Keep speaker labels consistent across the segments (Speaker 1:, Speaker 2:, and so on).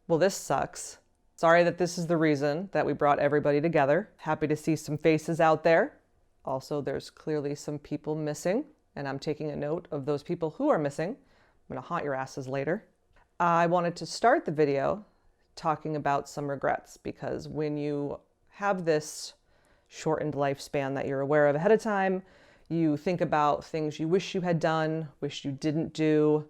Speaker 1: Well, this sucks. Sorry that this is the reason that we brought everybody together. Happy to see some faces out there. Also, there's clearly some people missing, and I'm taking a note of those people who are missing. I'm gonna haunt your asses later. I wanted to start the video talking about some regrets, because when you have this shortened lifespan that you're aware of ahead of time, you think about things you wish you had done, wish you didn't do.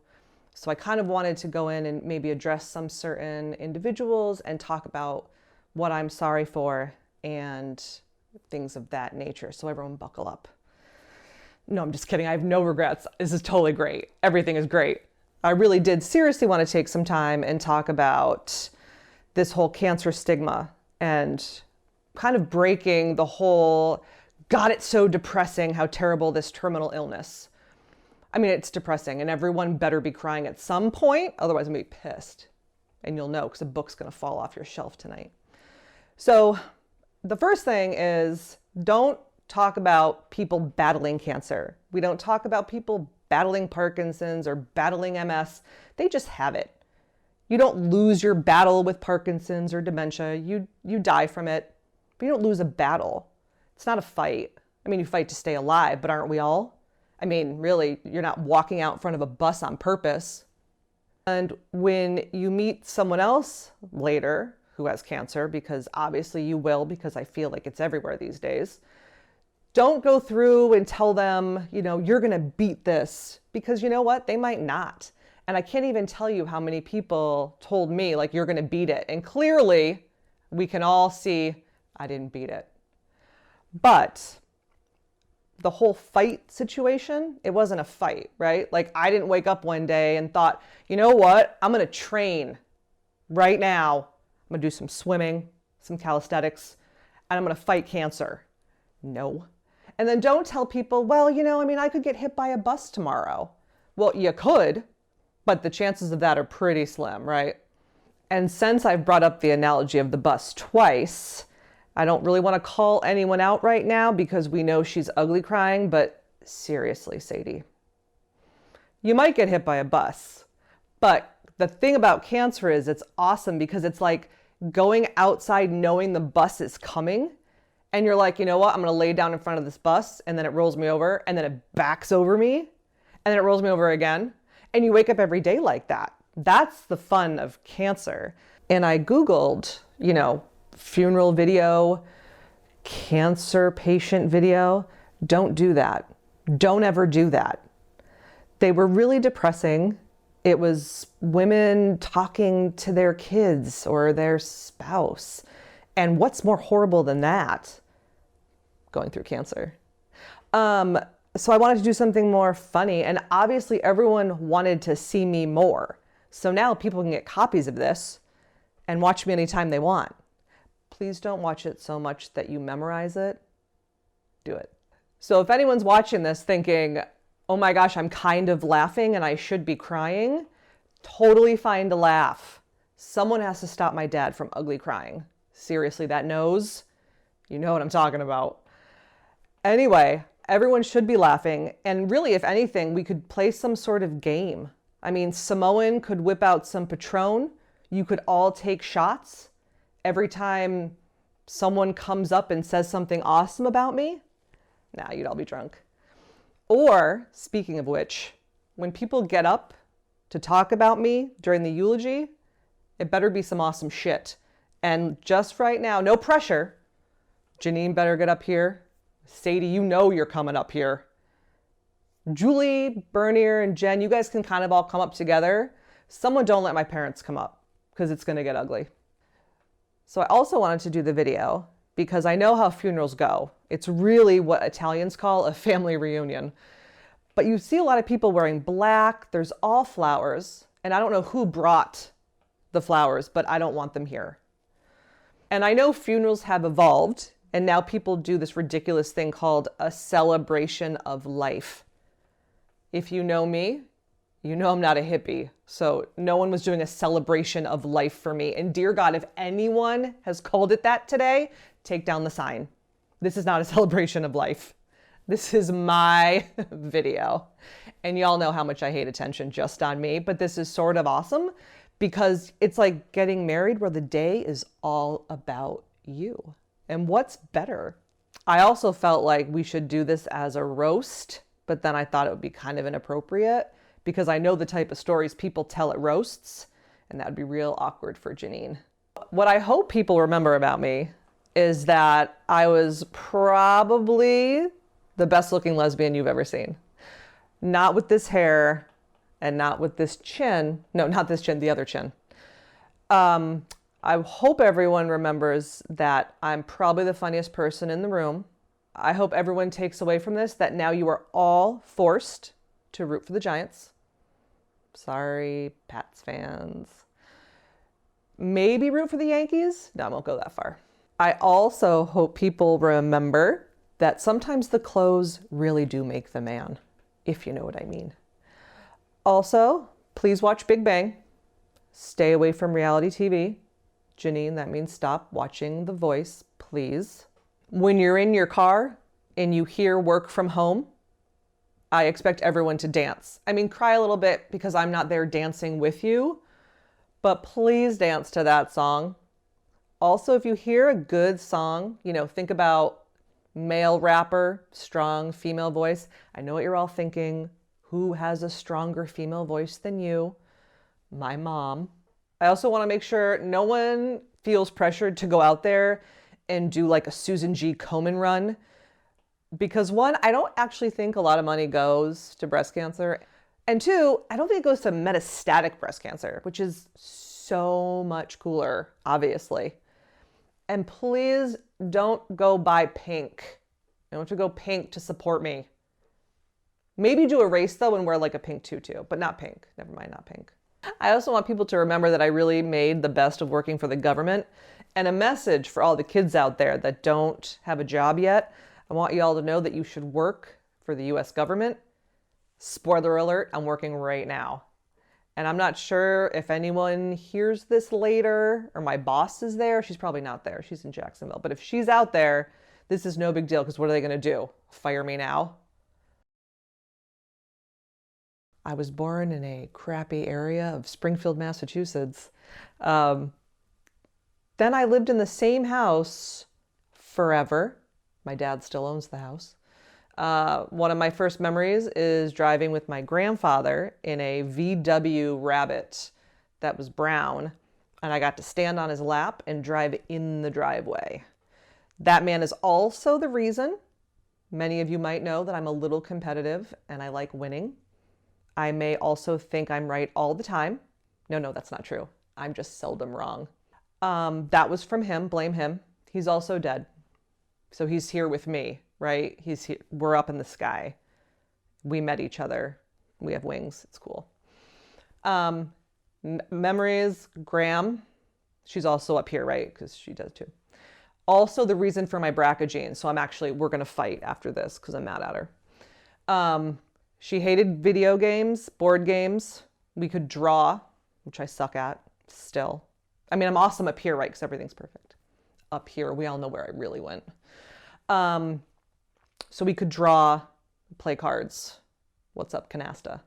Speaker 1: So I kind of wanted to go in and maybe address some certain individuals and talk about what I'm sorry for and things of that nature. So everyone buckle up. No, I'm just kidding. I have no regrets. This is totally great. Everything is great. I really did seriously want to take some time and talk about this whole cancer stigma and kind of breaking the whole, God, it's so depressing how terrible this terminal illness. I mean, it's depressing and everyone better be crying at some point, otherwise I'm gonna be pissed. And you'll know because a book's gonna fall off your shelf tonight. So the first thing is, don't talk about people battling cancer. We don't talk about people battling Parkinson's or battling MS. They just have it. You don't lose your battle with Parkinson's or dementia. You die from it, but you don't lose a battle. It's not a fight. I mean, you fight to stay alive, but aren't we all? I mean, really, you're not walking out in front of a bus on purpose. And when you meet someone else later who has cancer, because obviously you will, because I feel like it's everywhere these days, don't go through and tell them, you know, you're gonna beat this, because you know what? They might not. And I can't even tell you how many people told me, like, you're gonna beat it. And clearly, we can all see I didn't beat it. But the whole fight situation, it wasn't a fight, right? Like, I didn't wake up one day and thought, you know what? I'm gonna train right now. I'm gonna do some swimming, some calisthenics, and I'm gonna fight cancer. No. And then don't tell people, well, you know, I mean, I could get hit by a bus tomorrow. Well, you could, but the chances of that are pretty slim, right? And since I've brought up the analogy of the bus twice, I don't really want to call anyone out right now because we know she's ugly crying, but seriously, Sadie, you might get hit by a bus. But the thing about cancer is it's awesome because it's like going outside knowing the bus is coming. And you're like, you know what? I'm going to lay down in front of this bus, and then it rolls me over, and then it backs over me, and then it rolls me over again. And you wake up every day like that. That's the fun of cancer. And I Googled, you know, funeral video, cancer patient video. Don't do that. Don't ever do that. They were really depressing. It was women talking to their kids or their spouse. And what's more horrible than that? Going through cancer. So I wanted to do something more funny, and obviously everyone wanted to see me more. So now people can get copies of this and watch me anytime they want. Please don't watch it so much that you memorize it. Do it. So if anyone's watching this thinking, oh my gosh, I'm kind of laughing and I should be crying, totally fine to laugh. Someone has to stop my dad from ugly crying. Seriously, that nose, you know what I'm talking about. Anyway, everyone should be laughing. And really, if anything, we could play some sort of game. I mean, Samoan could whip out some Patron. You could all take shots. Every time someone comes up and says something awesome about me, nah, you'd all be drunk. Or, speaking of which, when people get up to talk about me during the eulogy, it better be some awesome shit. And just right now, no pressure, Janine better get up here. Sadie, you know you're coming up here. Julie, Bernier, and Jen, you guys can kind of all come up together. Someone don't let my parents come up because it's going to get ugly. So I also wanted to do the video because I know how funerals go. It's really what Italians call a family reunion. But you see a lot of people wearing black. There's all flowers. And I don't know who brought the flowers, but I don't want them here. And I know funerals have evolved, and now people do this ridiculous thing called a celebration of life. If you know me, you know I'm not a hippie. So no one was doing a celebration of life for me. And dear God, if anyone has called it that today, take down the sign. This is not a celebration of life. This is my video. And y'all know how much I hate attention just on me, but this is sort of awesome because it's like getting married where the day is all about you. And what's better? I also felt like we should do this as a roast, but then I thought it would be kind of inappropriate because I know the type of stories people tell at roasts, and that would be real awkward for Janine. What I hope people remember about me is that I was probably the best looking lesbian you've ever seen. Not with this hair and not with this chin. No, not this chin, the other chin. I hope everyone remembers that I'm probably the funniest person in the room. I hope everyone takes away from this that now you are all forced to root for the Giants. Sorry, Pats fans. Maybe root for the Yankees? No, I won't go that far. I also hope people remember that sometimes the clothes really do make the man, if you know what I mean. Also, please watch Big Bang. Stay away from reality TV. Janine, that means stop watching The Voice, please. When you're in your car and you hear work from home, I expect everyone to dance. I mean, cry a little bit because I'm not there dancing with you, but please dance to that song. Also, if you hear a good song, think about male rapper, strong female voice. I know what you're all thinking. Who has a stronger female voice than you? My mom. I also want to make sure no one feels pressured to go out there and do like a Susan G. Komen run. Because one, I don't actually think a lot of money goes to breast cancer. And two, I don't think it goes to metastatic breast cancer, which is so much cooler, obviously. And please don't go buy pink. I want you to go pink to support me. Maybe do a race though and wear like a pink tutu, but not pink. Never mind, not pink. I also want people to remember that I really made the best of working for the government. And a message for all the kids out there that don't have a job yet. I want you all to know that you should work for the US government. Spoiler alert, I'm working right now. And I'm not sure if anyone hears this later or my boss is there. She's probably not there. She's in Jacksonville. But if she's out there, this is no big deal because what are they going to do? Fire me now? I was born in a crappy area of Springfield, Massachusetts. Then I lived in the same house forever. My dad still owns the house. One of my first memories is driving with my grandfather in a VW Rabbit that was brown, and I got to stand on his lap and drive in the driveway. That man is also the reason many of you might know that I'm a little competitive and I like winning. I may also think I'm right all the time. No, that's not true. I'm just seldom wrong. That was from him. Blame him. He's also dead. So he's here with me, right? He's here. We're up in the sky. We met each other. We have wings. It's cool. Memories, Graham. She's also up here, right? Because she does too. Also the reason for my BRCA gene. So we're going to fight after this because I'm mad at her. She hated video games, board games. We could draw, which I suck at still. I mean, I'm awesome up here, right? Because everything's perfect. Up here, we all know where I really went. So we could draw, play cards. What's up, canasta?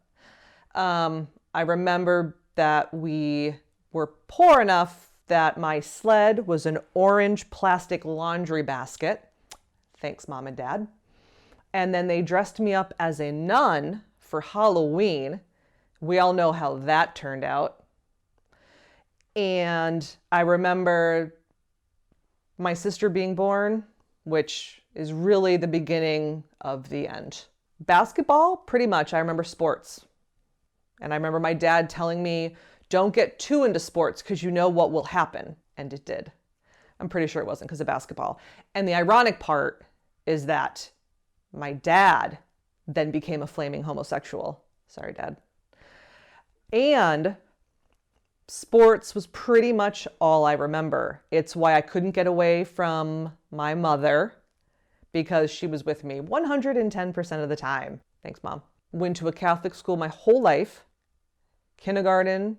Speaker 1: I remember that we were poor enough that my sled was an orange plastic laundry basket. Thanks, Mom and Dad. And then they dressed me up as a nun for Halloween. We all know how that turned out. And I remember my sister being born, which is really the beginning of the end. Basketball, pretty much. I remember sports. And I remember my dad telling me, don't get too into sports because you know what will happen. And it did. I'm pretty sure it wasn't because of basketball. And the ironic part is that my dad then became a flaming homosexual. Sorry, Dad. And sports was pretty much all I remember. It's why I couldn't get away from my mother because she was with me 110% of the time. Thanks, Mom. Went to a Catholic school my whole life, kindergarten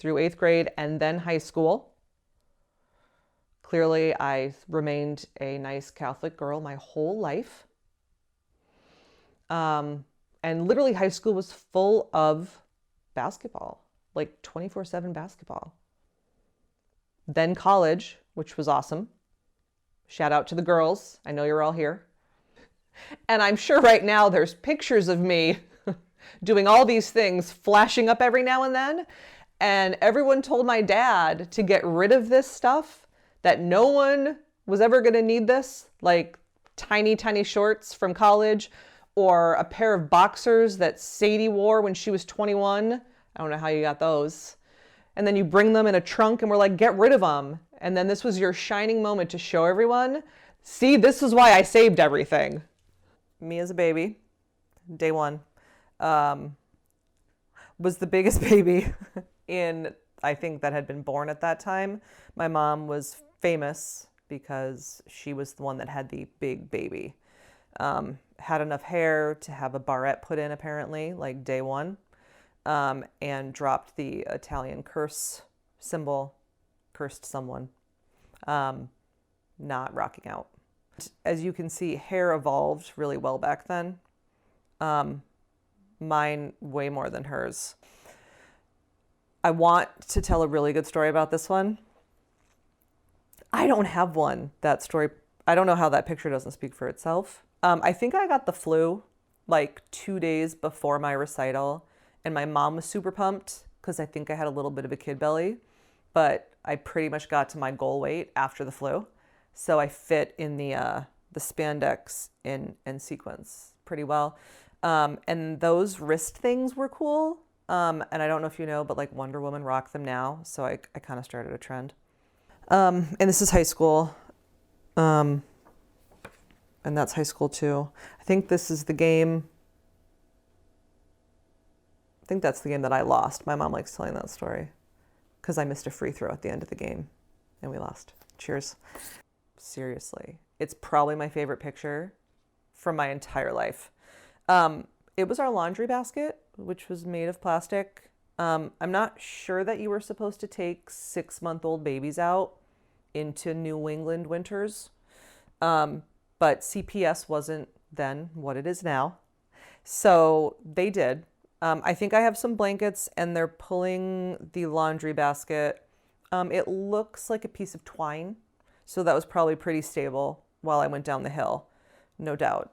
Speaker 1: through 8th grade and then high school. Clearly, I remained a nice Catholic girl my whole life. And literally high school was full of basketball. like 24/7 basketball. Then college, which was awesome. Shout out to the girls. I know you're all here. And I'm sure right now there's pictures of me doing all these things, flashing up every now and then. And everyone told my dad to get rid of this stuff, that no one was ever going to need this, like tiny, tiny shorts from college or a pair of boxers that Sadie wore when she was 21. I don't know how you got those. And then you bring them in a trunk and we're like, get rid of them. And then this was your shining moment to show everyone, see, this is why I saved everything. Me as a baby, day one, was the biggest baby I think that had been born at that time. My mom was famous because she was the one that had the big baby. Had enough hair to have a barrette put in apparently, like day one. And dropped the Italian curse symbol, cursed someone, not rocking out. As you can see, hair evolved really well back then. Mine way more than hers. I want to tell a really good story about this one. I don't have one. That story, I don't know how that picture doesn't speak for itself. I think I got the flu like 2 days before my recital. And my mom was super pumped because I think I had a little bit of a kid belly, but I pretty much got to my goal weight after the flu. So I fit in the spandex and sequins pretty well. And those wrist things were cool. And I don't know if you know, but like Wonder Woman rocked them now. So I kind of started a trend. And this is high school. And that's high school too. I think this is the game. I think that's the game that I lost. My mom likes telling that story because I missed a free throw at the end of the game and we lost. Cheers. Seriously, it's probably my favorite picture from my entire life. It was our laundry basket, which was made of plastic. I'm not sure that you were supposed to take 6-month-old babies out into New England winters. But CPS wasn't then what it is now. So they did. I think I have some blankets and they're pulling the laundry basket. It looks like a piece of twine. So that was probably pretty stable while I went down the hill, no doubt.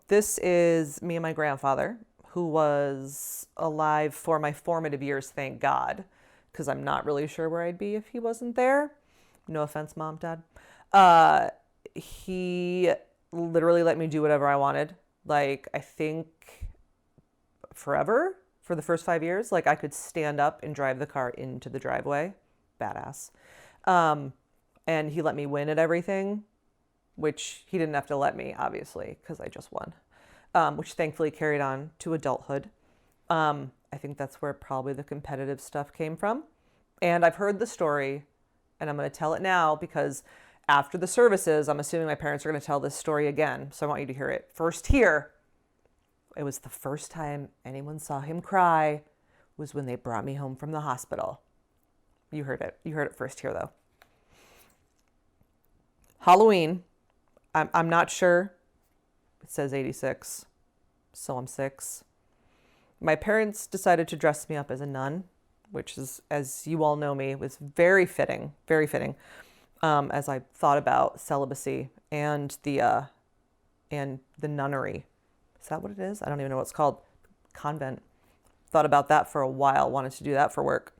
Speaker 1: This is me and my grandfather, who was alive for my formative years, thank God, because I'm not really sure where I'd be if he wasn't there. No offense, Mom, Dad. He literally let me do whatever I wanted. Like, I think forever for the first 5 years. Like, I could stand up and drive the car into the driveway. Badass. And he let me win at everything, which he didn't have to let me, obviously, because I just won, which thankfully carried on to adulthood. I think that's where probably the competitive stuff came from. And I've heard the story, and I'm going to tell it now because after the services, I'm assuming my parents are going to tell this story again. So I want you to hear it first here. It was the first time anyone saw him cry was when they brought me home from the hospital. You heard it. You heard it first here, though. Halloween. I'm not sure. It says 86, so I'm 6. My parents decided to dress me up as a nun, which is, as you all know me, was very fitting, as I thought about celibacy and the nunnery. Is that what it is? I don't even know what it's called. Convent. Thought about that for a while, wanted to do that for work.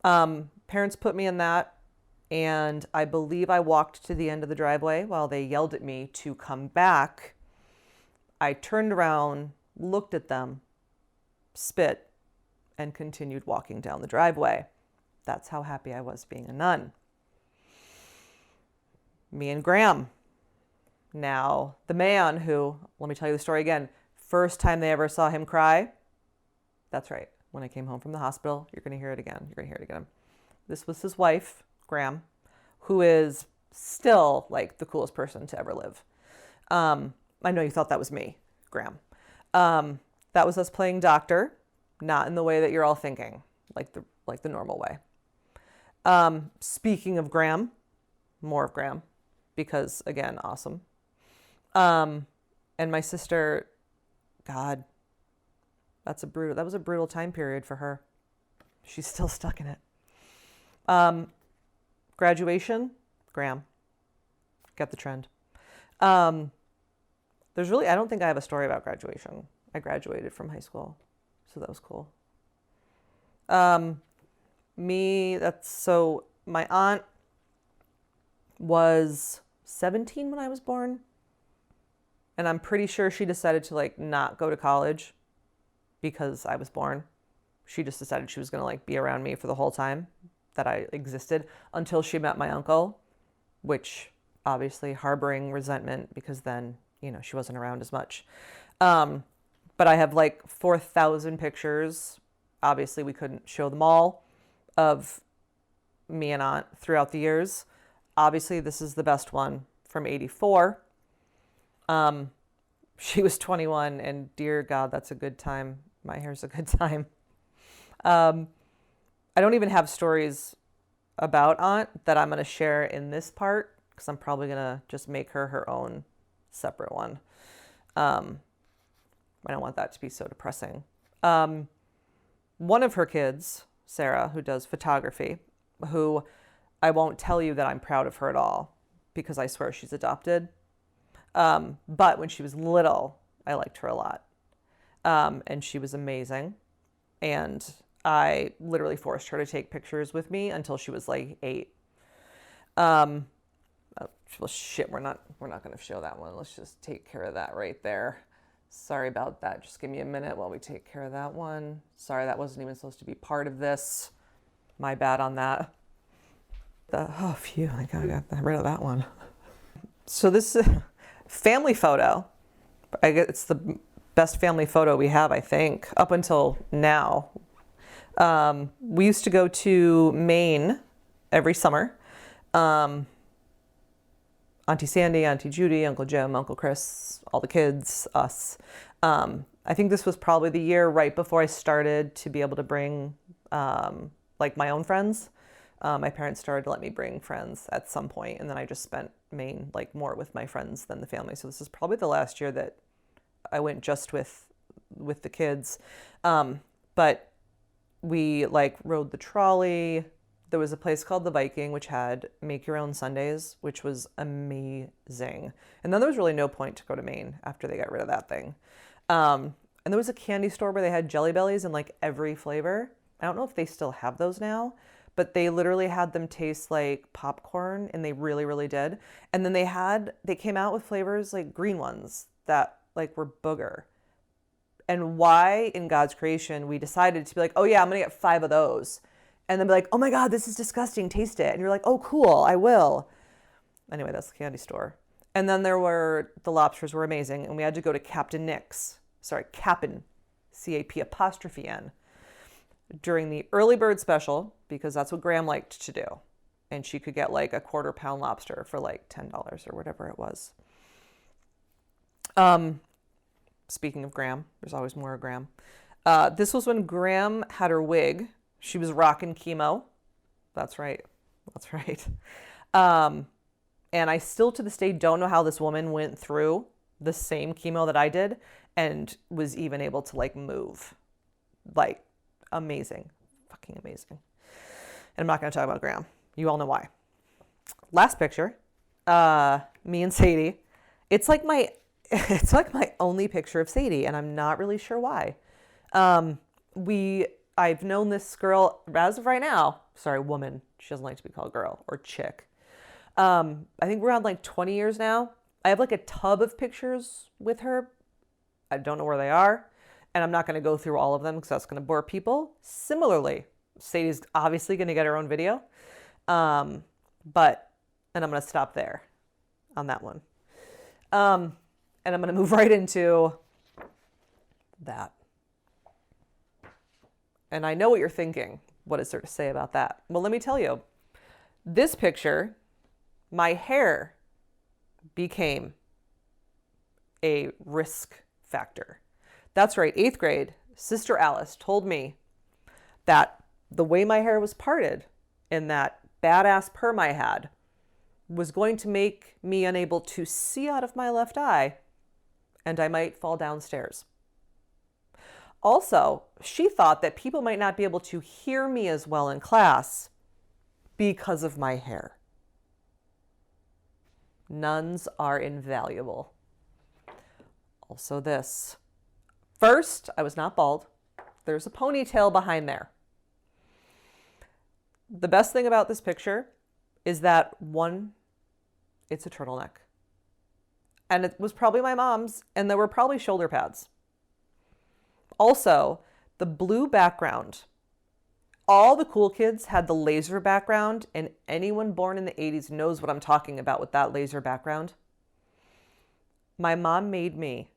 Speaker 1: Parents put me in that, and I believe I walked to the end of the driveway while they yelled at me to come back. I turned around, looked at them, spit, and continued walking down the driveway. That's how happy I was being a nun. Me and Graham. Now, the man who, let me tell you the story again, first time they ever saw him cry, that's right, when I came home from the hospital, you're going to hear it again. You're going to hear it again. This was his wife, Graham, who is still like the coolest person to ever live. I know you thought that was me, Graham. That was us playing doctor, not in the way that you're all thinking, like the normal way. Speaking of Graham, more of Graham, because again, awesome. And my sister, God, That was a brutal time period for her. She's still stuck in it. Graduation, Graham. Get the trend. I don't think I have a story about graduation. I graduated from high school, so that was cool. My aunt was 17 when I was born. And I'm pretty sure she decided to like not go to college because I was born. She just decided she was going to like be around me for the whole time that I existed until she met my uncle, which obviously harboring resentment because then, she wasn't around as much. But I have like 4,000 pictures. Obviously we couldn't show them all of me and aunt throughout the years. Obviously this is the best one from 84. She was 21 and dear God, that's a good time. My hair's a good time. I don't even have stories about aunt that I'm going to share in this part because I'm probably going to just make her own separate one. I don't want that to be so depressing. One of her kids, Sarah, who does photography, who I won't tell you that I'm proud of her at all because I swear she's adopted. But when she was little, I liked her a lot. And she was amazing. And I literally forced her to take pictures with me until she was like 8. Well, shit, we're not going to show that one. Let's just take care of that right there. Sorry about that. Just give me a minute while we take care of that one. Sorry, that wasn't even supposed to be part of this. My bad on that. Phew, I got rid of that one. So this is family photo. I guess it's the best family photo we have, I think, up until now. We used to go to Maine every summer. Auntie Sandy, Auntie Judy, Uncle Jim, Uncle Chris, all the kids, us. I think this was probably the year right before I started to be able to bring like my own friends. My parents started to let me bring friends at some point, and then I just spent Maine like more with my friends than the family. So this is probably the last year that I went just with the kids. But we like rode the trolley. There was a place called the Viking, which had make your own sundaes, which was amazing. And then there was really no point to go to Maine after they got rid of that thing. And there was a candy store where they had Jelly Bellies in like every flavor. I don't know if they still have those now, but they literally had them taste like popcorn, and they really, really did. And then they came out with flavors like green ones that like were booger. And why in God's creation we decided to be like, oh yeah, I'm gonna get 5 of those. And then be like, oh my God, this is disgusting, taste it. And you're like, oh cool, I will. Anyway, that's the candy store. And then the lobsters were amazing. And we had to go to Cap'n, C-A-P'-N, during the early bird special, because that's what Graham liked to do. And she could get like a 1/4 pound lobster for like $10 or whatever it was. Speaking of Graham, there's always more of Graham. This was when Graham had her wig. She was rocking chemo. That's right. And I still to this day don't know how this woman went through the same chemo that I did and was even able to like move. Like amazing. Fucking amazing. And I'm not going to talk about Graham. You all know why. Last picture. Me and Sadie. It's like my only picture of Sadie, and I'm not really sure why. I've known this girl as of right now. Sorry, woman. She doesn't like to be called girl or chick. I think we're on like 20 years now. I have like a tub of pictures with her. I don't know where they are. And I'm not going to go through all of them because that's going to bore people. Similarly, Sadie's obviously going to get her own video. And I'm going to stop there on that one. And I'm going to move right into that. And I know what you're thinking. What is there to say about that? Well, let me tell you. This picture, my hair became a risk factor. That's right, 8th grade, Sister Alice told me that the way my hair was parted in that badass perm I had was going to make me unable to see out of my left eye, and I might fall downstairs. Also, she thought that people might not be able to hear me as well in class because of my hair. Nuns are invaluable. Also this. First, I was not bald. There's a ponytail behind there. The best thing about this picture is that, one, it's a turtleneck. And it was probably my mom's, and there were probably shoulder pads. Also, the blue background. All the cool kids had the laser background, and anyone born in the 80s knows what I'm talking about with that laser background. My mom made me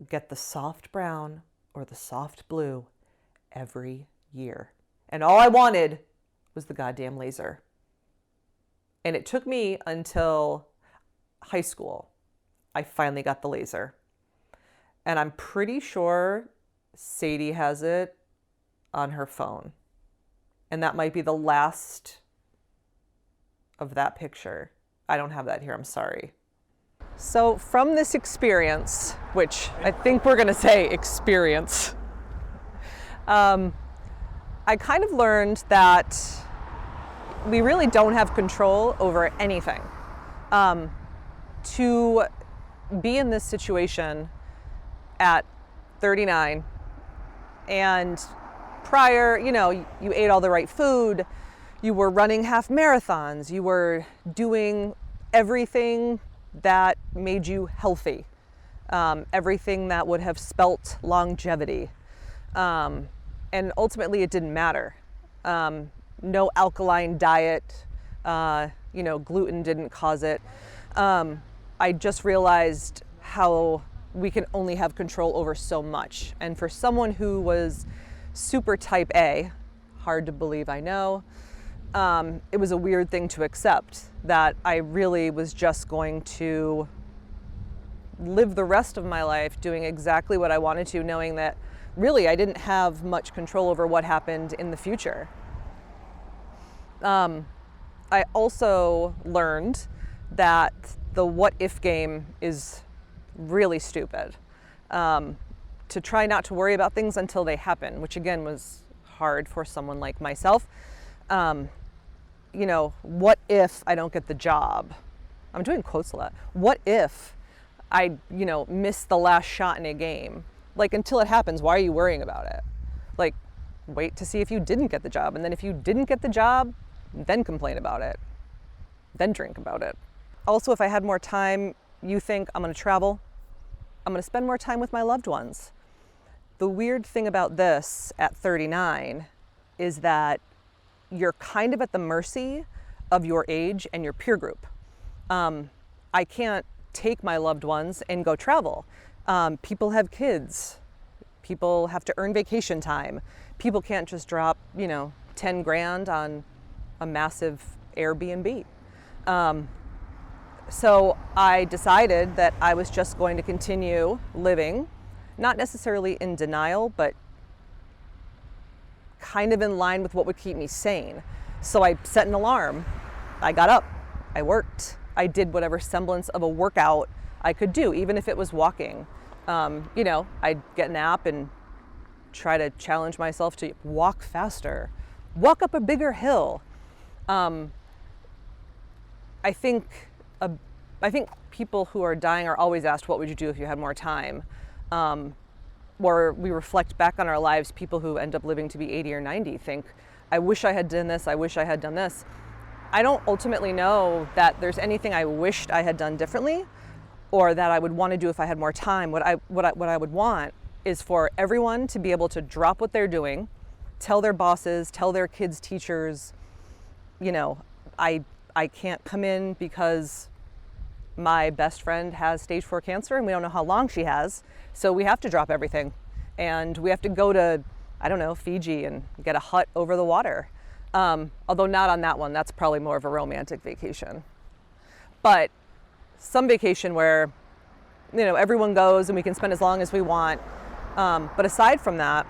Speaker 1: get the soft brown or the soft blue every year. And all I wanted was the goddamn laser. And it took me until high school. I finally got the laser. And I'm pretty sure Sadie has it on her phone. And that might be the last of that picture. I don't have that here, I'm sorry. So from this experience, which I think we're gonna say experience, I kind of learned that we really don't have control over anything. To be in this situation at 39 and prior, you ate all the right food, you were running half marathons, you were doing everything that made you healthy, everything that would have spelt longevity. And ultimately it didn't matter. No alkaline diet, gluten didn't cause it. I just realized how we can only have control over so much. And for someone who was super type A, hard to believe, I know, it was a weird thing to accept that I really was just going to live the rest of my life doing exactly what I wanted to, knowing that really I didn't have much control over what happened in the future. I also learned that the what if game is really stupid. To try not to worry about things until they happen, which again was hard for someone like myself. What if I don't get the job? I'm doing quotes a lot. What if I, miss the last shot in a game? Like, until it happens, why are you worrying about it? Like, wait to see if you didn't get the job. And then if you didn't get the job, then complain about it. Then drink about it. Also, if I had more time, you think I'm gonna travel. I'm gonna spend more time with my loved ones. The weird thing about this at 39 is that you're kind of at the mercy of your age and your peer group. I can't take my loved ones and go travel. People have kids. People have to earn vacation time. People can't just drop, 10 grand on a massive Airbnb. So I decided that I was just going to continue living, not necessarily in denial, but kind of in line with what would keep me sane. So I set an alarm. I got up, I worked, I did whatever semblance of a workout I could do, even if it was walking. I'd get an app and try to challenge myself to walk faster, walk up a bigger hill. I think people who are dying are always asked, what would you do if you had more time? Or we reflect back on our lives, people who end up living to be 80 or 90 think, I wish I had done this, I wish I had done this. I don't ultimately know that there's anything I wished I had done differently or that I would want to do if I had more time. What I would want is for everyone to be able to drop what they're doing, tell their bosses, tell their kids' teachers, I can't come in because my best friend has stage 4 cancer and we don't know how long she has. So we have to drop everything and we have to go to, Fiji and get a hut over the water. Although not on that one, that's probably more of a romantic vacation. But some vacation where, everyone goes and we can spend as long as we want. But aside from that,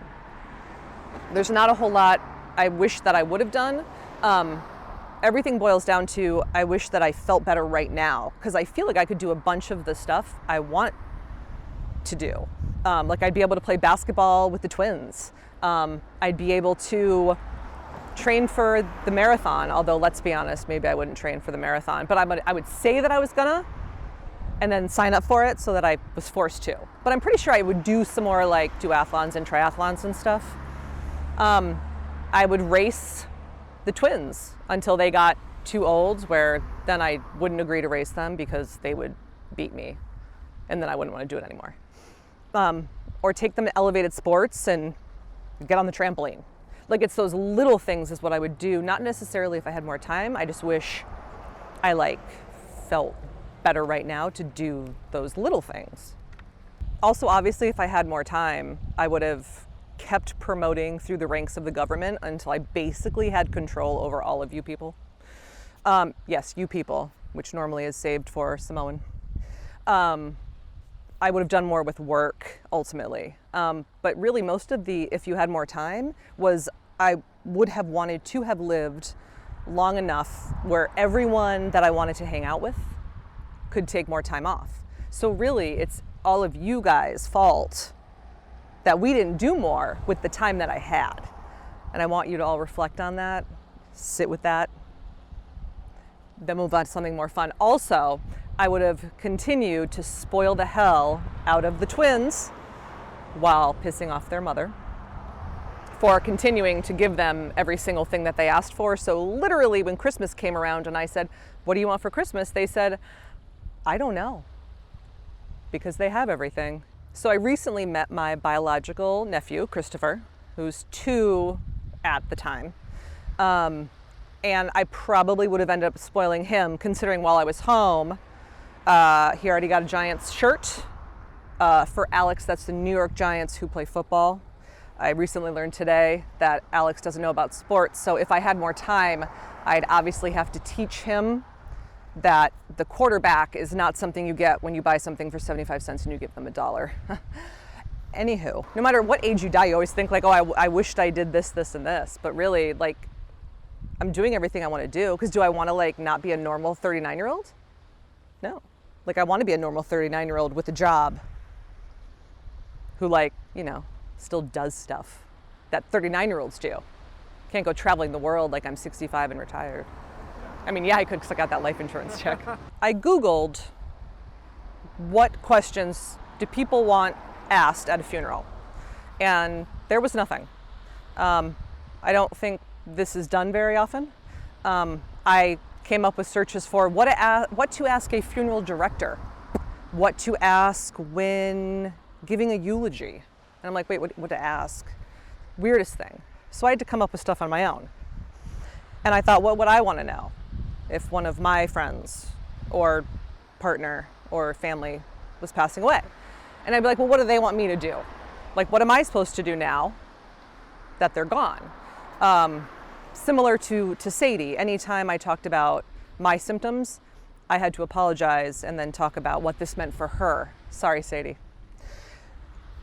Speaker 1: there's not a whole lot I wish that I would have done. Everything boils down to, I wish that I felt better right now, because I feel like I could do a bunch of the stuff I want to do. Like I'd be able to play basketball with the twins. I'd be able to train for the marathon, although let's be honest, maybe I wouldn't train for the marathon, but I would say that I was gonna, and then sign up for it so that I was forced to. But I'm pretty sure I would do some more like duathlons and triathlons and stuff. I would race the twins until they got too old, where then I wouldn't agree to race them because they would beat me, and then I wouldn't want to do it anymore. Or take them to elevated sports and get on the trampoline. Like it's those little things is what I would do, not necessarily if I had more time. I just wish I like felt better right now to do those little things. Also, obviously, if I had more time, I would have kept promoting through the ranks of the government until I basically had control over all of you people. Yes, you people, which normally is saved for Samoan. I would have done more with work ultimately. But really most of the, if you had more time, was I would have wanted to have lived long enough where everyone that I wanted to hang out with could take more time off. So really it's all of you guys' fault that we didn't do more with the time that I had. And I want you to all reflect on that, sit with that, then move on to something more fun. Also, I would have continued to spoil the hell out of the twins while pissing off their mother for continuing to give them every single thing that they asked for. So literally when Christmas came around and I said, what do you want for Christmas? They said, I don't know, because they have everything. So I recently met my biological nephew, Christopher, who's 2 at the time. And I probably would have ended up spoiling him, considering while I was home, he already got a Giants shirt. For Alex, that's the New York Giants who play football. I recently learned today that Alex doesn't know about sports, so if I had more time, I'd obviously have to teach him that the quarterback is not something you get when you buy something for 75 cents and you give them $1. Anywho, no matter what age you die, you always think like, oh, I wished I did this, this, and this. But really, like, I'm doing everything I want to do, because do I want to like not be a normal 39-year-old? No. Like I want to be a normal 39-year-old with a job who like, you know, still does stuff that 39-year-olds do. Can't go traveling the world like I'm 65 and retired. I mean, yeah, I could because I got that life insurance check. I Googled what questions do people want asked at a funeral, and there was nothing. I don't think this is done very often. I came up with searches for what to ask a funeral director, what to ask when giving a eulogy. And I'm like, wait, what to ask? Weirdest thing. So I had to come up with stuff on my own. And I thought, what would I want to know if one of my friends or partner or family was passing away? And I'd be like, well, what do they want me to do? Like, what am I supposed to do now that they're gone? Similar to Sadie, anytime I talked about my symptoms, I had to apologize and then talk about what this meant for her. Sorry, Sadie.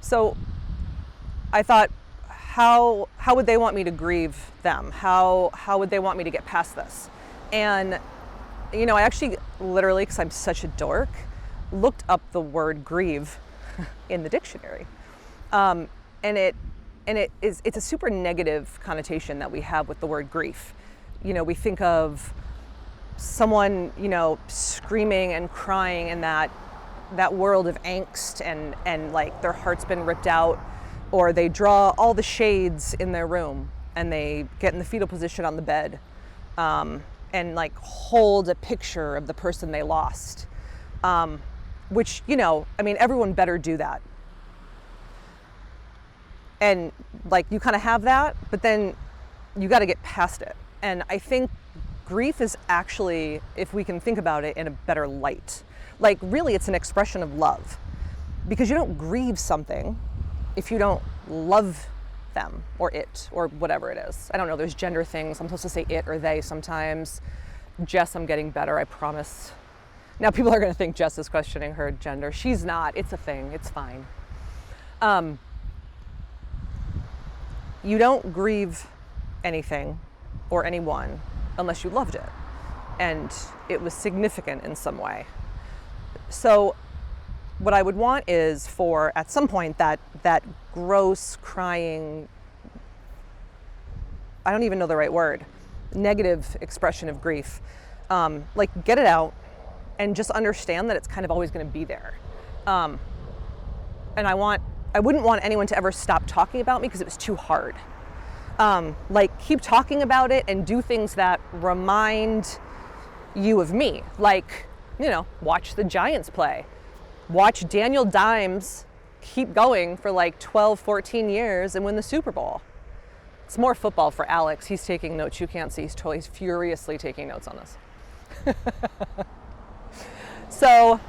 Speaker 1: So I thought, how would they want me to grieve them? How would they want me to get past this? And, you know, I actually literally, because I'm such a dork, looked up the word grieve in the dictionary. And it's a super negative connotation that we have with the word grief. You know, we think of someone, you know, screaming and crying in that world of angst and like their heart's been ripped out, or they draw all the shades in their room and they get in the fetal position on the bed and like hold a picture of the person they lost, which, you know, I mean, everyone better do that. And like you kind of have that, but then you got to get past it. And I think grief is actually, if we can think about it in a better light, like really it's an expression of love, because you don't grieve something if you don't love them or it or whatever it is. I don't know, there's gender things. I'm supposed to say it or they sometimes. Jess, I'm getting better, I promise. Now people are going to think Jess is questioning her gender. She's not. It's a thing. It's fine. You don't grieve anything or anyone unless you loved it and it was significant in some way. So what I would want is for, at some point, that gross, crying, I don't even know the right word, negative expression of grief, like get it out and just understand that it's kind of always going to be there. And I wouldn't want anyone to ever stop talking about me because it was too hard. Like keep talking about it and do things that remind you of me. Like, you know, watch the Giants play. Watch Daniel Dimes keep going for like 12, 14 years and win the Super Bowl. It's more football for Alex. He's taking notes. You can't see. He's furiously taking notes on this. So,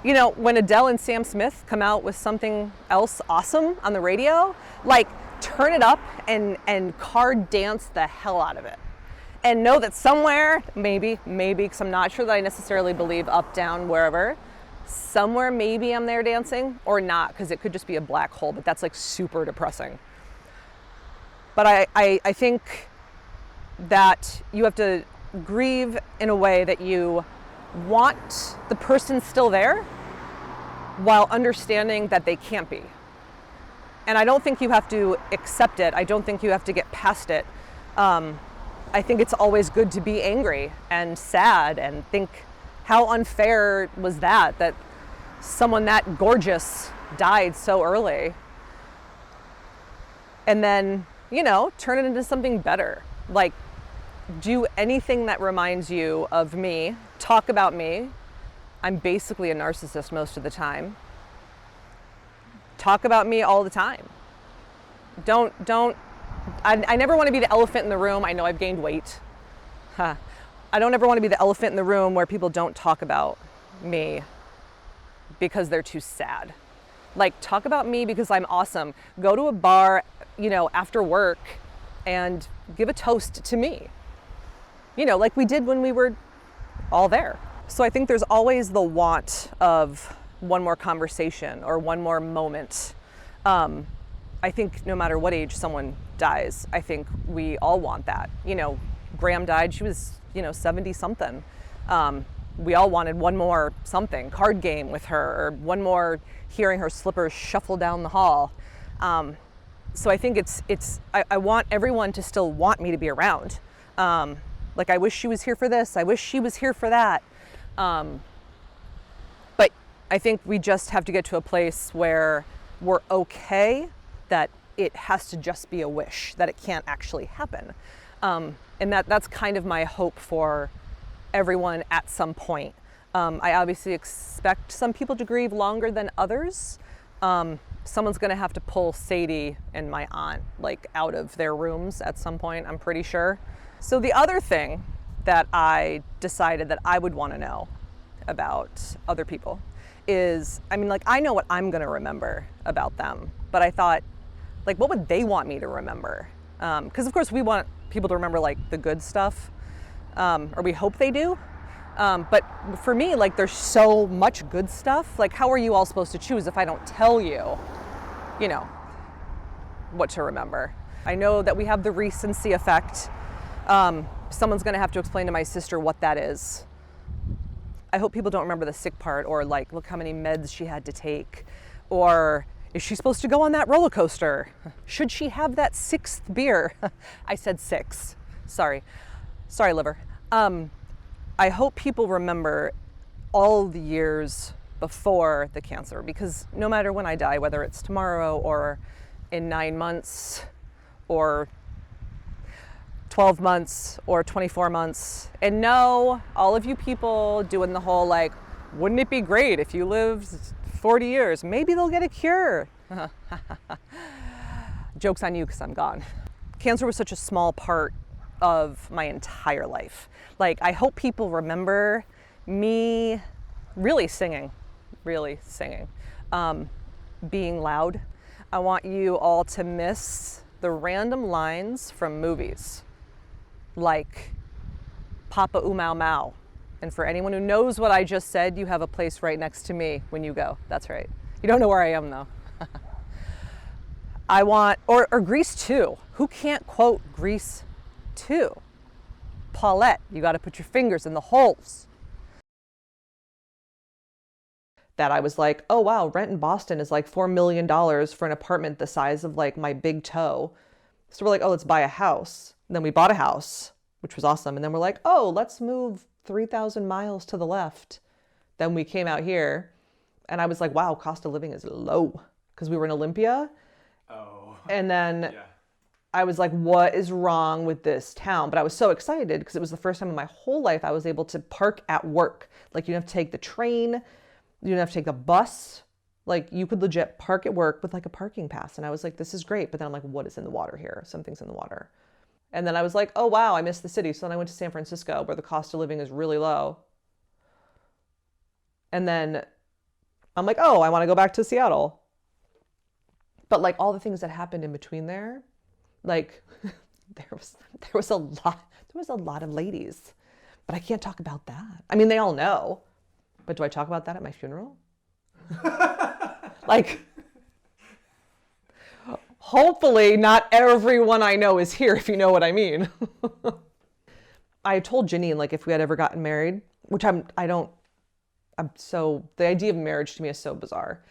Speaker 1: you know, when Adele and Sam Smith come out with something else awesome on the radio, like turn it up and card dance the hell out of it. And know that somewhere, maybe, because I'm not sure that I necessarily believe up, down, wherever, somewhere maybe I'm there dancing or not, because it could just be a black hole, but that's like super depressing. But I think that you have to grieve in a way that you want the person still there while understanding that they can't be. And I don't think you have to accept it. I don't think you have to get past it. I think it's always good to be angry and sad and think, how unfair was that someone that gorgeous died so early? And then, you know, turn it into something better. Like, do anything that reminds you of me, talk about me. I'm basically a narcissist most of the time. Talk about me all the time. I never want to be the elephant in the room. I know I've gained weight. I don't ever want to be the elephant in the room where people don't talk about me because they're too sad. Like, talk about me because I'm awesome. Go to a bar, you know, after work and give a toast to me. You know, like we did when we were all there. So I think there's always the want of one more conversation or one more moment. I think no matter what age someone dies, I think we all want that. You know, Graham died, she was, you know, 70 something. We all wanted one more something, card game with her, or one more hearing her slippers shuffle down the hall. So I think I want everyone to still want me to be around. Like, I wish she was here for this, I wish she was here for that. But I think we just have to get to a place where we're okay that it has to just be a wish, that it can't actually happen. And that's kind of my hope for everyone at some point. I obviously expect some people to grieve longer than others. Someone's gonna have to pull Sadie and my aunt like out of their rooms at some point, I'm pretty sure. So the other thing that I decided that I would wanna know about other people is, I mean, like, I know what I'm gonna remember about them, but I thought, like, what would they want me to remember? Because of course we want people to remember like the good stuff, or we hope they do. But for me, like, there's so much good stuff. Like, how are you all supposed to choose if I don't tell you, you know, what to remember? I know that we have the recency effect. Someone's gonna have to explain to my sister what that is. I hope people don't remember the sick part, or like, look how many meds she had to take, or is she supposed to go on that roller coaster? Should she have that 6th beer? I said 6. Sorry, liver. I hope people remember all the years before the cancer, because no matter when I die, whether it's tomorrow or in 9 months or 12 months or 24 months, and no, all of you people doing the whole like, wouldn't it be great if you lived 40 years? Maybe they'll get a cure. Joke's on you because I'm gone. Cancer was such a small part of my entire life. Like, I hope people remember me really singing, being loud. I want you all to miss the random lines from movies, like Papa Oom Mau Mau. And for anyone who knows what I just said, you have a place right next to me when you go. That's right. You don't know where I am though. I want, or Grease 2. Who can't quote Grease 2? Paulette, you got to put your fingers in the holes. that I was like, oh wow, rent in Boston is like $4 million for an apartment the size of like my big toe. So we're like, oh, let's buy a house. And then we bought a house, which was awesome. And then we're like, oh, let's move 3,000 miles to the left. Then we came out here and I was like, wow, cost of living is low because we were in Olympia.
Speaker 2: Oh.
Speaker 1: And then I was like, what is wrong with this town? But I was so excited because it was the first time in my whole life I was able to park at work. Like you don't have to take the train. You don't have to take the bus. Like you could legit park at work with like a parking pass. And I was like, this is great. But then I'm like, what is in the water here? Something's in the water. And then I was like, oh, wow, I missed the city. So then I went to San Francisco where the cost of living is really low. And then I'm like, oh, I want to go back to Seattle. But like all the things that happened in between there, like there was a lot of ladies, but I can't talk about that. I mean, they all know. But do I talk about that at my funeral? Like, hopefully not everyone I know is here, if you know what I mean. I told Janine, like, if we had ever gotten married, which the idea of marriage to me is so bizarre.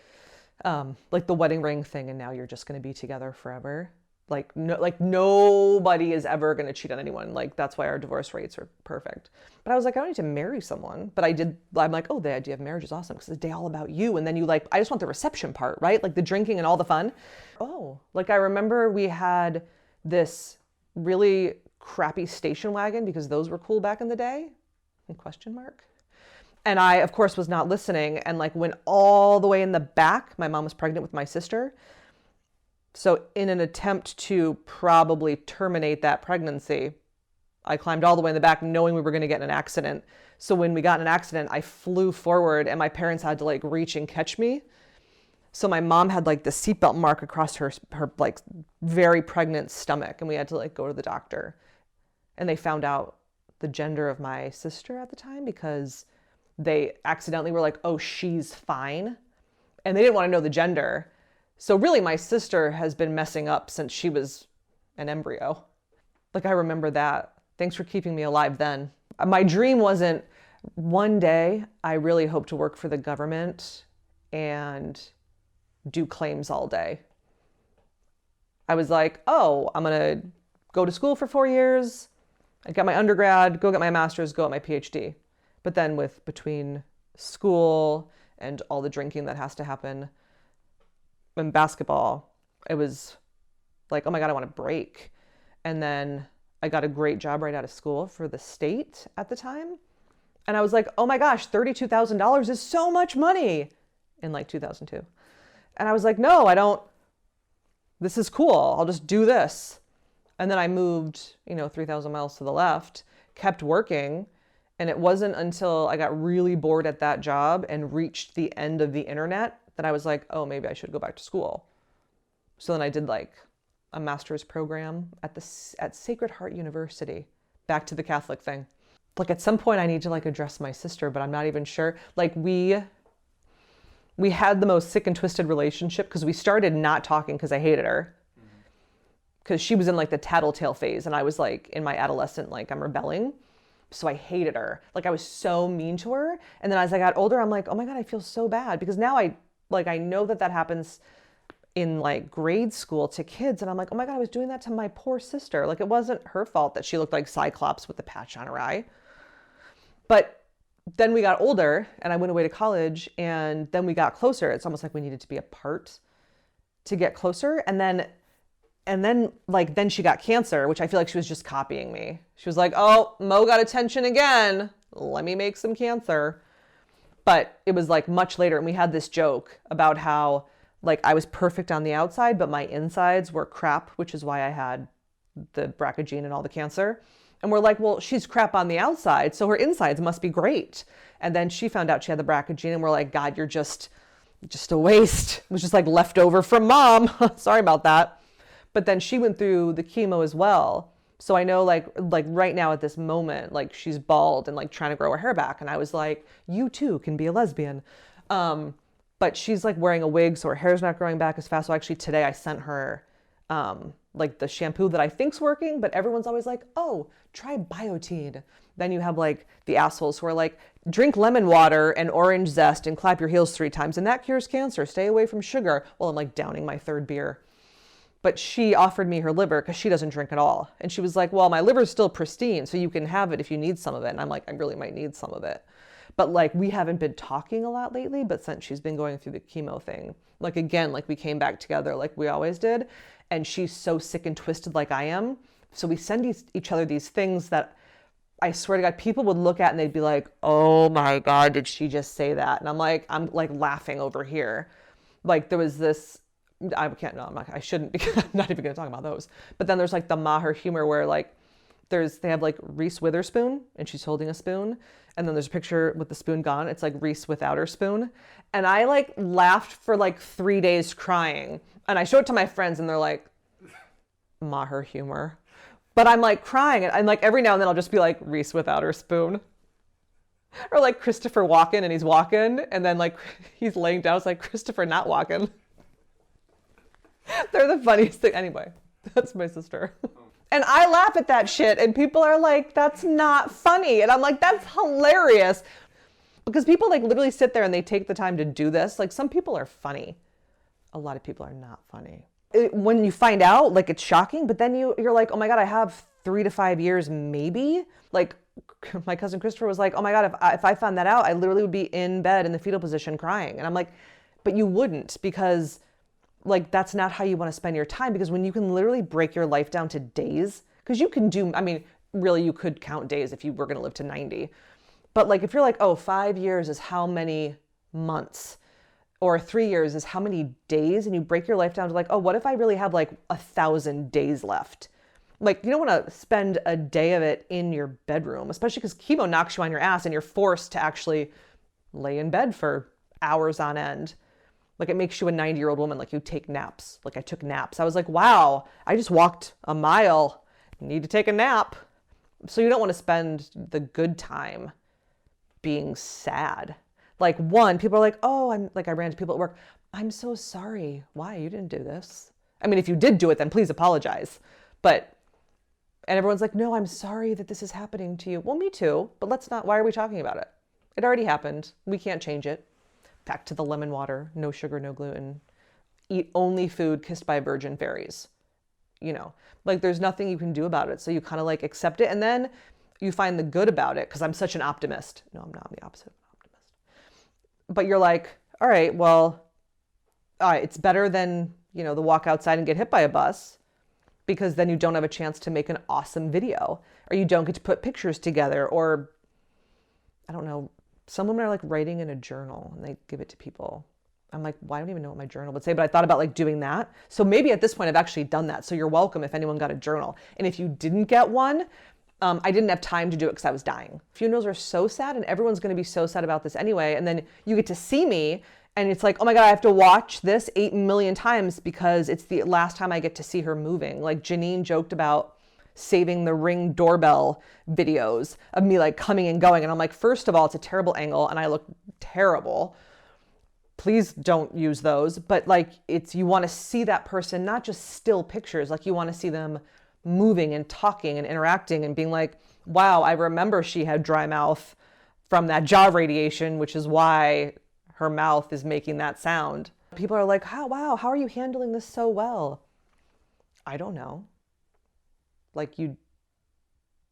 Speaker 1: Like the wedding ring thing, and now you're just going to be together forever. Like nobody is ever going to cheat on anyone. Like that's why our divorce rates are perfect. But I was like, I don't need to marry someone. But I'm like, oh, the idea of marriage is awesome because it's a day all about you. And then I just want the reception part, right? Like the drinking and all the fun. Oh, like I remember we had this really crappy station wagon because those were cool back in the day. Question mark. And I, of course, was not listening and like went all the way in the back. My mom was pregnant with my sister. So in an attempt to probably terminate that pregnancy, I climbed all the way in the back knowing we were going to get in an accident. So when we got in an accident, I flew forward and my parents had to like reach and catch me. So my mom had like the seatbelt mark across her like very pregnant stomach. And we had to like go to the doctor. And they found out the gender of my sister at the time because they accidentally were like, oh, she's fine. And they didn't want to know the gender. So really my sister has been messing up since she was an embryo. Like I remember that. Thanks for keeping me alive then. My dream wasn't one day I really hope to work for the government and do claims all day. I was like, oh, I'm going to go to school for 4 years. I got my undergrad, go get my master's, go get my PhD. But then between school and all the drinking that has to happen and basketball, it was like, oh my God, I want to break. And then I got a great job right out of school for the state at the time. And I was like, oh my gosh, $32,000 is so much money in like 2002. And I was like, no, this is cool. I'll just do this. And then I moved, 3,000 miles to the left, kept working. And it wasn't until I got really bored at that job and reached the end of the internet that I was like, oh, maybe I should go back to school. So then I did like a master's program at Sacred Heart University, back to the Catholic thing. Like at some point I need to like address my sister, but I'm not even sure. Like we had the most sick and twisted relationship because we started not talking because I hated her. Because she was in like the tattletale phase and I was like in my adolescent, like I'm rebelling. So I hated her. Like I was so mean to her. And then as I got older, I'm like, oh my God, I feel so bad. Because now I know that happens in like grade school to kids. And I'm like, oh my God, I was doing that to my poor sister. Like it wasn't her fault that she looked like Cyclops with the patch on her eye. But then we got older and I went away to college and then we got closer. It's almost like we needed to be apart to get closer. And then she got cancer, which I feel like she was just copying me. She was like, oh, Mo got attention again. Let me make some cancer. But it was like much later. And we had this joke about how like I was perfect on the outside, but my insides were crap, which is why I had the BRCA gene and all the cancer. And we're like, well, she's crap on the outside, so her insides must be great. And then she found out she had the BRCA gene and we're like, God, you're just a waste. It was just like left over from mom. Sorry about that. But then she went through the chemo as well. So I know like right now at this moment, like she's bald and like trying to grow her hair back. And I was like, you too can be a lesbian. But she's like wearing a wig, so her hair's not growing back as fast. So actually today I sent her like the shampoo that I think's working, but everyone's always like, oh, try Biotine. Then you have like the assholes who are like, drink lemon water and orange zest and clap your heels 3 times and that cures cancer. Stay away from sugar. Well, I'm like downing my 3rd beer. But she offered me her liver because she doesn't drink at all. And she was like, well, my liver's still pristine, so you can have it if you need some of it. And I'm like, I really might need some of it. But like, we haven't been talking a lot lately, but since she's been going through the chemo thing, like again, like we came back together like we always did. And she's so sick and twisted like I am. So we send each other these things that I swear to God, people would look at and they'd be like, oh my God, did she just say that? And I'm like laughing over here. Like there was this, I can't, no, I shouldn't, because I'm not even going to talk about those. But then there's like the Maher humor where like they have like Reese Witherspoon and she's holding a spoon. And then there's a picture with the spoon gone. It's like Reese without her spoon. And I like laughed for like 3 days crying. And I show it to my friends and they're like, Maher humor. But I'm like crying. And I'm like, every now and then I'll just be like Reese without her spoon. Or like Christopher walking and he's walking. And then like he's laying down. It's like Christopher not walking. They're the funniest thing. Anyway, that's my sister. And I laugh at that shit and people are like, that's not funny. And I'm like, that's hilarious. Because people like literally sit there and they take the time to do this. Like some people are funny. A lot of people are not funny. When you find out, like it's shocking, but then you're like, oh my God, I have 3 to 5 years maybe. Like my cousin Christopher was like, oh my God, if I found that out, I literally would be in bed in the fetal position crying. And I'm like, but you wouldn't, because like, that's not how you want to spend your time, because when you can literally break your life down to days, because you can do, I mean, really you could count days if you were going to live to 90. But like, if you're like, oh, 5 years is how many months, or 3 years is how many days, and you break your life down to like, oh, what if I really have like 1,000 days left? Like, you don't want to spend a day of it in your bedroom, especially because chemo knocks you on your ass and you're forced to actually lay in bed for hours on end. Like it makes you a 90-year-old woman, like you take naps. Like I took naps. I was like, wow, I just walked a mile, need to take a nap. So you don't want to spend the good time being sad. Like one, people are like, oh, I ran into people at work. I'm so sorry. Why? You didn't do this. I mean, if you did do it, then please apologize. And everyone's like, no, I'm sorry that this is happening to you. Well, me too, but why are we talking about it? It already happened. We can't change it. Back to the lemon water, no sugar, no gluten. Eat only food kissed by virgin fairies. You know, like there's nothing you can do about it. So you kind of like accept it. And then you find the good about it, because I'm such an optimist. No, I'm not. I'm the opposite of an optimist. But you're like, all right, well, it's better than, you know, the walk outside and get hit by a bus, because then you don't have a chance to make an awesome video, or you don't get to put pictures together, or I don't know. Some women are like writing in a journal and they give it to people. I'm like, well, I don't even know what my journal would say, but I thought about like doing that. So maybe at this point I've actually done that. So you're welcome if anyone got a journal. And if you didn't get one, I didn't have time to do it because I was dying. Funerals are so sad and everyone's going to be so sad about this anyway. And then you get to see me and it's like, oh my God, I have to watch this 8 million times because it's the last time I get to see her moving. Like Janine joked about saving the Ring doorbell videos of me like coming and going. And I'm like, first of all, it's a terrible angle and I look terrible. Please don't use those. But like, you want to see that person, not just still pictures. Like you want to see them moving and talking and interacting and being like, wow, I remember she had dry mouth from that jaw radiation, which is why her mouth is making that sound. People are like, wow, how are you handling this so well? I don't know. Like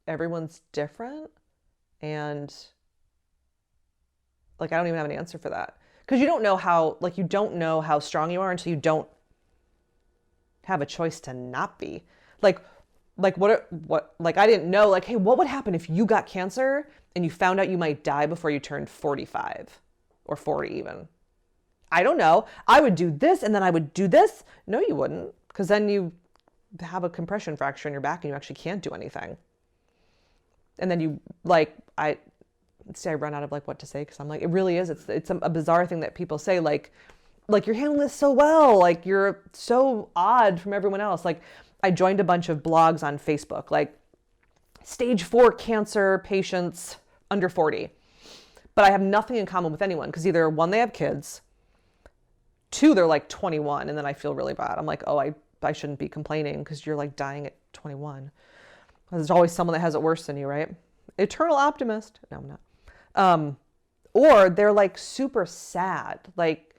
Speaker 1: everyone's different. And like, I don't even have an answer for that. Because you don't know how strong you are until you don't have a choice to not be. Like what, like I didn't know, like, hey, what would happen if you got cancer and you found out you might die before you turned 45 or 40 even? I don't know. I would do this and then I would do this. No, you wouldn't. Because then you have a compression fracture in your back and you actually can't do anything. And then I run out of like what to say, because I'm like, it really is. It's a bizarre thing that people say, like you're handling this so well, like you're so odd from everyone else. Like I joined a bunch of blogs on Facebook, like stage 4 cancer patients under 40, but I have nothing in common with anyone, because either one, they have kids, 2, they're like 21, and then I feel really bad. I'm like, oh, I shouldn't be complaining because you're like dying at 21. There's always someone that has it worse than you, right? eternal optimist. No, I'm not. Or they're like super sad. Like,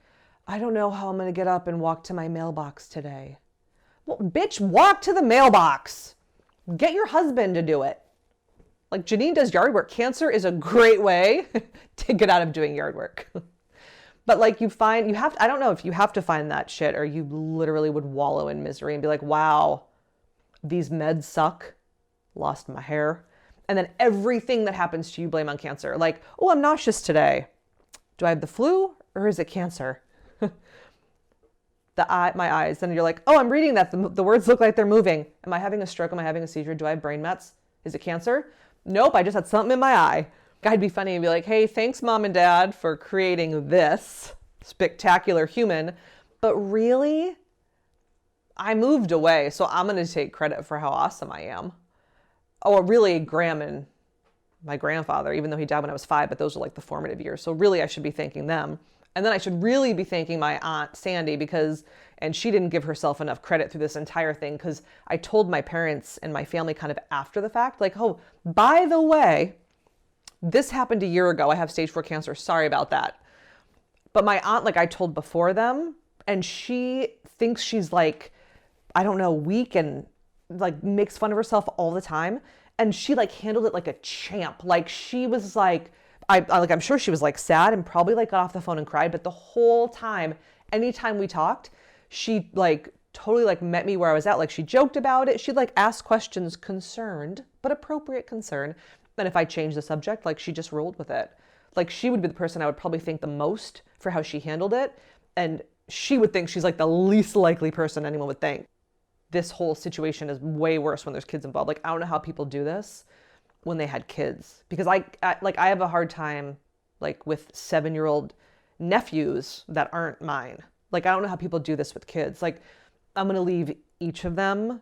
Speaker 1: I don't know how I'm going to get up and walk to my mailbox today. Well, bitch, walk to the mailbox. Get your husband to do it. Like Janine does yard work. Cancer is a great way to get out of doing yard work. But like you have, I don't know if you have to find that shit or you literally would wallow in misery and be like, wow, these meds suck. Lost my hair. And then everything that happens to you blame on cancer. Like, oh, I'm nauseous today. Do I have the flu or is it cancer? My eyes. Then you're like, oh, I'm reading that. The words look like they're moving. Am I having a stroke? Am I having a seizure? Do I have brain mets? Is it cancer? Nope, I just had something in my eye. I'd be funny and be like, hey, thanks, mom and dad, for creating this spectacular human. But really, I moved away, so I'm going to take credit for how awesome I am. Oh, really, Graham and my grandfather, even though he died when I was 5, but those are like the formative years. So really, I should be thanking them. And then I should really be thanking my aunt, Sandy, and she didn't give herself enough credit through this entire thing because I told my parents and my family kind of after the fact, like, oh, by the way, this happened a year ago. I have stage 4 cancer. Sorry about that. But my aunt, like I told before them, and she thinks she's like, I don't know, weak and like makes fun of herself all the time. And she like handled it like a champ. Like she was like, I'm sure she was like sad and probably like got off the phone and cried. But the whole time, anytime we talked, she like totally like met me where I was at. Like she joked about it. She'd like ask questions concerned, but appropriate concern. And if I changed the subject, like she just rolled with it. Like she would be the person I would probably thank the most for how she handled it. And she would think she's like the least likely person anyone would thank. This whole situation is way worse when there's kids involved. Like, I don't know how people do this when they had kids, because I have a hard time like with 7-year-old nephews that aren't mine. Like, I don't know how people do this with kids. Like, I'm going to leave each of them,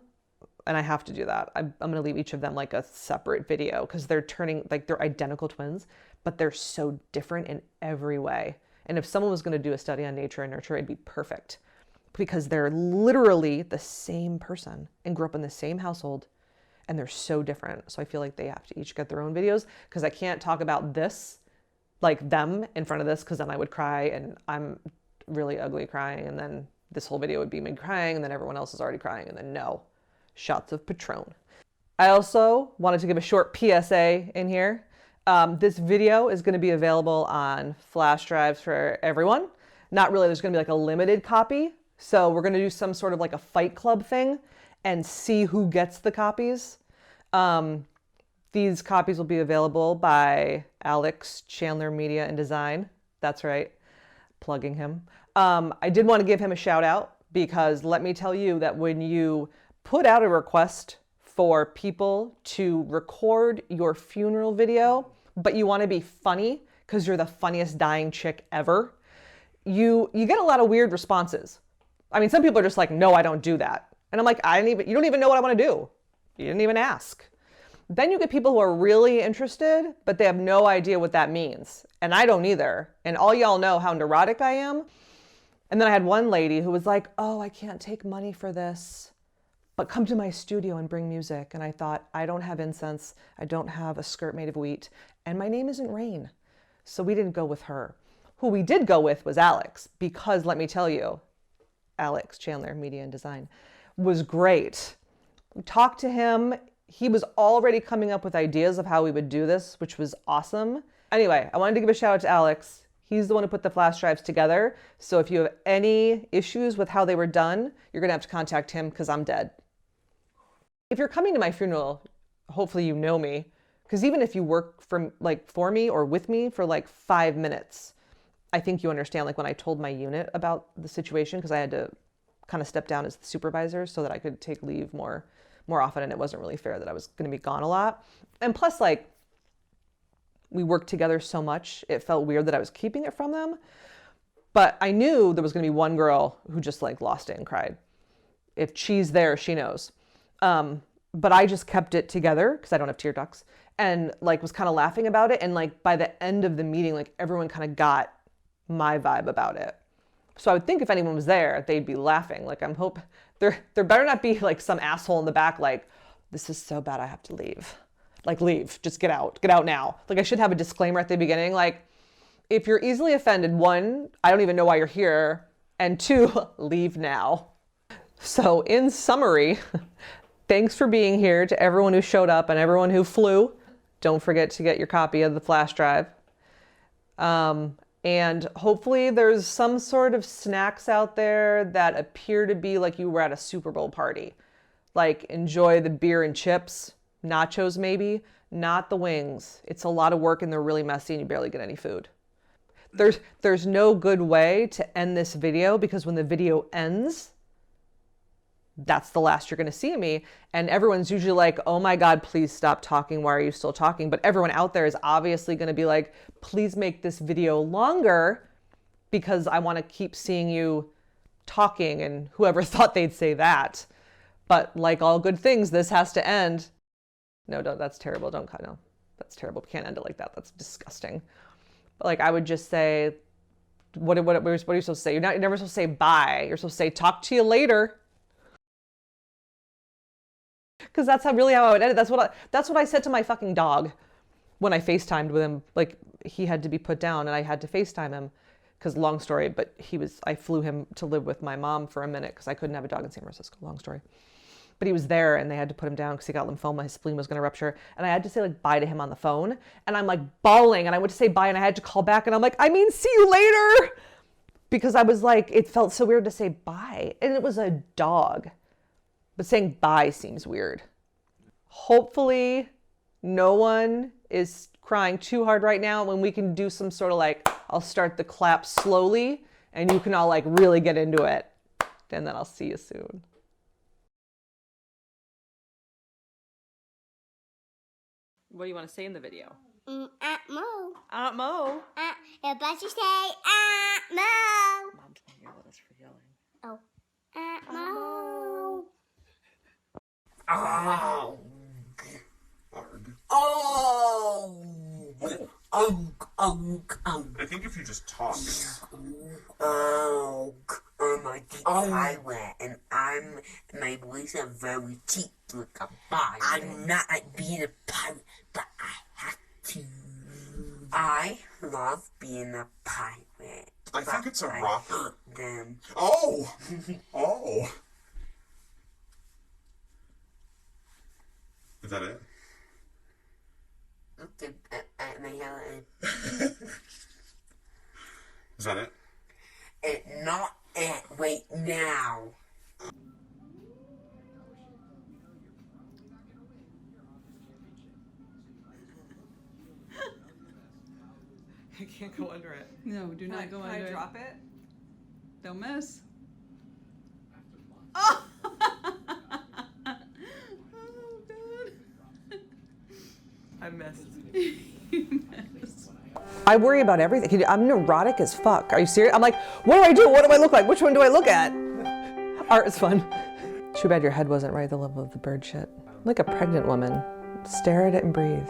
Speaker 1: and I have to do that. I'm going to leave each of them like a separate video because they're identical twins, but they're so different in every way. And if someone was going to do a study on nature and nurture, it'd be perfect because they're literally the same person and grew up in the same household. And they're so different. So I feel like they have to each get their own videos because I can't talk about this, like them in front of this, because then I would cry and I'm really ugly crying. And then this whole video would be me crying and then everyone else is already crying. And then no, shots of Patron. I also wanted to give a short PSA in here. This video is going to be available on flash drives for everyone. Not really, there's going to be like a limited copy. So we're going to do some sort of like a Fight Club thing and see who gets the copies. These copies will be available by Alex, Chandler Media and Design. That's right, plugging him. I did want to give him a shout out because let me tell you that when you put out a request for people to record your funeral video, but you want to be funny because you're the funniest dying chick ever, you get a lot of weird responses. I mean, some people are just like, no, I don't do that. And I'm like, you don't even know what I want to do. You didn't even ask. Then you get people who are really interested, but they have no idea what that means. And I don't either. And all y'all know how neurotic I am. And then I had one lady who was like, oh, I can't take money for this, but come to my studio and bring music. And I thought, I don't have incense. I don't have a skirt made of wheat. And my name isn't Rain. So we didn't go with her. Who we did go with was Alex, because let me tell you, Alex, Chandler, Media and Design, was great. We talked to him. He was already coming up with ideas of how we would do this, which was awesome. Anyway, I wanted to give a shout out to Alex. He's the one who put the flash drives together. So if you have any issues with how they were done, you're gonna have to contact him because I'm dead. If you're coming to my funeral, hopefully you know me, because even if you work for me or with me for like 5 minutes, I think you understand, like when I told my unit about the situation, because I had to kind of step down as the supervisor so that I could take leave more often, and it wasn't really fair that I was going to be gone a lot. And plus, like, we worked together so much, it felt weird that I was keeping it from them. But I knew there was going to be one girl who just like lost it and cried. If she's there, she knows. But I just kept it together because I don't have tear ducts, and like was kind of laughing about it. And like by the end of the meeting, like everyone kind of got my vibe about it. So I would think if anyone was there, they'd be laughing. Like I'm there better not be like some asshole in the back like, this is so bad I have to leave. Like, leave, just get out now. Like, I should have a disclaimer at the beginning. Like, if you're easily offended, 1, I don't even know why you're here. And 2, leave now. So in summary, thanks for being here to everyone who showed up and everyone who flew. Don't forget to get your copy of the flash drive. And hopefully there's some sort of snacks out there that appear to be like you were at a Super Bowl party. Like, enjoy the beer and chips, nachos maybe, not the wings. It's a lot of work and they're really messy and you barely get any food. There's no good way to end this video because when the video ends, that's the last you're going to see of me. And everyone's usually like, oh my God, please stop talking. Why are you still talking? But everyone out there is obviously going to be like, please make this video longer because I want to keep seeing you talking, and whoever thought they'd say that. But like all good things, this has to end. No, don't, that's terrible. Don't cut. No, that's terrible. We can't end it like that. That's disgusting. But like, I would just say, what are you supposed to say? You're never supposed to say bye. You're supposed to say, talk to you later. Because that's how I would edit. That's what I said to my fucking dog when I FaceTimed with him. Like, he had to be put down and I had to FaceTime him because long story, but I flew him to live with my mom for a minute because I couldn't have a dog in San Francisco, long story. But he was there and they had to put him down because he got lymphoma, his spleen was going to rupture. And I had to say like bye to him on the phone. And I'm like bawling and I went to say bye and I had to call back and I'm like, I mean, see you later. Because I was like, it felt so weird to say bye. And it was a dog. But saying bye seems weird. Hopefully no one is crying too hard right now when we can do some sort of like, I'll start the clap slowly and you can all like really get into it. And then I'll see you soon. What do you want to say in the video?
Speaker 2: Aunt Moe.
Speaker 1: Aunt Moe.
Speaker 2: You're supposed to say Aunt Moe.
Speaker 1: Mom's gonna yell at us for yelling.
Speaker 2: Oh, Aunt Moe.
Speaker 3: Oh. Oh.
Speaker 4: I think if you just talk.
Speaker 3: Oh. My teeth are wet, and my voice is very cheap like a pirate. I'm not being a pirate, but I have to. I love being a pirate.
Speaker 4: I think it's a rocker.
Speaker 3: Them.
Speaker 4: Oh! Oh! Is that it?
Speaker 3: Okay,
Speaker 4: Is that it?
Speaker 3: not it. Wait now.
Speaker 1: I can't go under it.
Speaker 5: No, do not go under it.
Speaker 1: Can I drop it?
Speaker 5: Don't miss. Oh! Oh, God.
Speaker 1: I missed.
Speaker 5: You missed.
Speaker 1: I worry about everything. I'm neurotic as fuck. Are you serious? I'm like, what do I do? What do I look like? Which one do I look at? Art is fun. Too bad your head wasn't right at the level of the bird shit. I'm like a pregnant woman. Stare at it and breathe.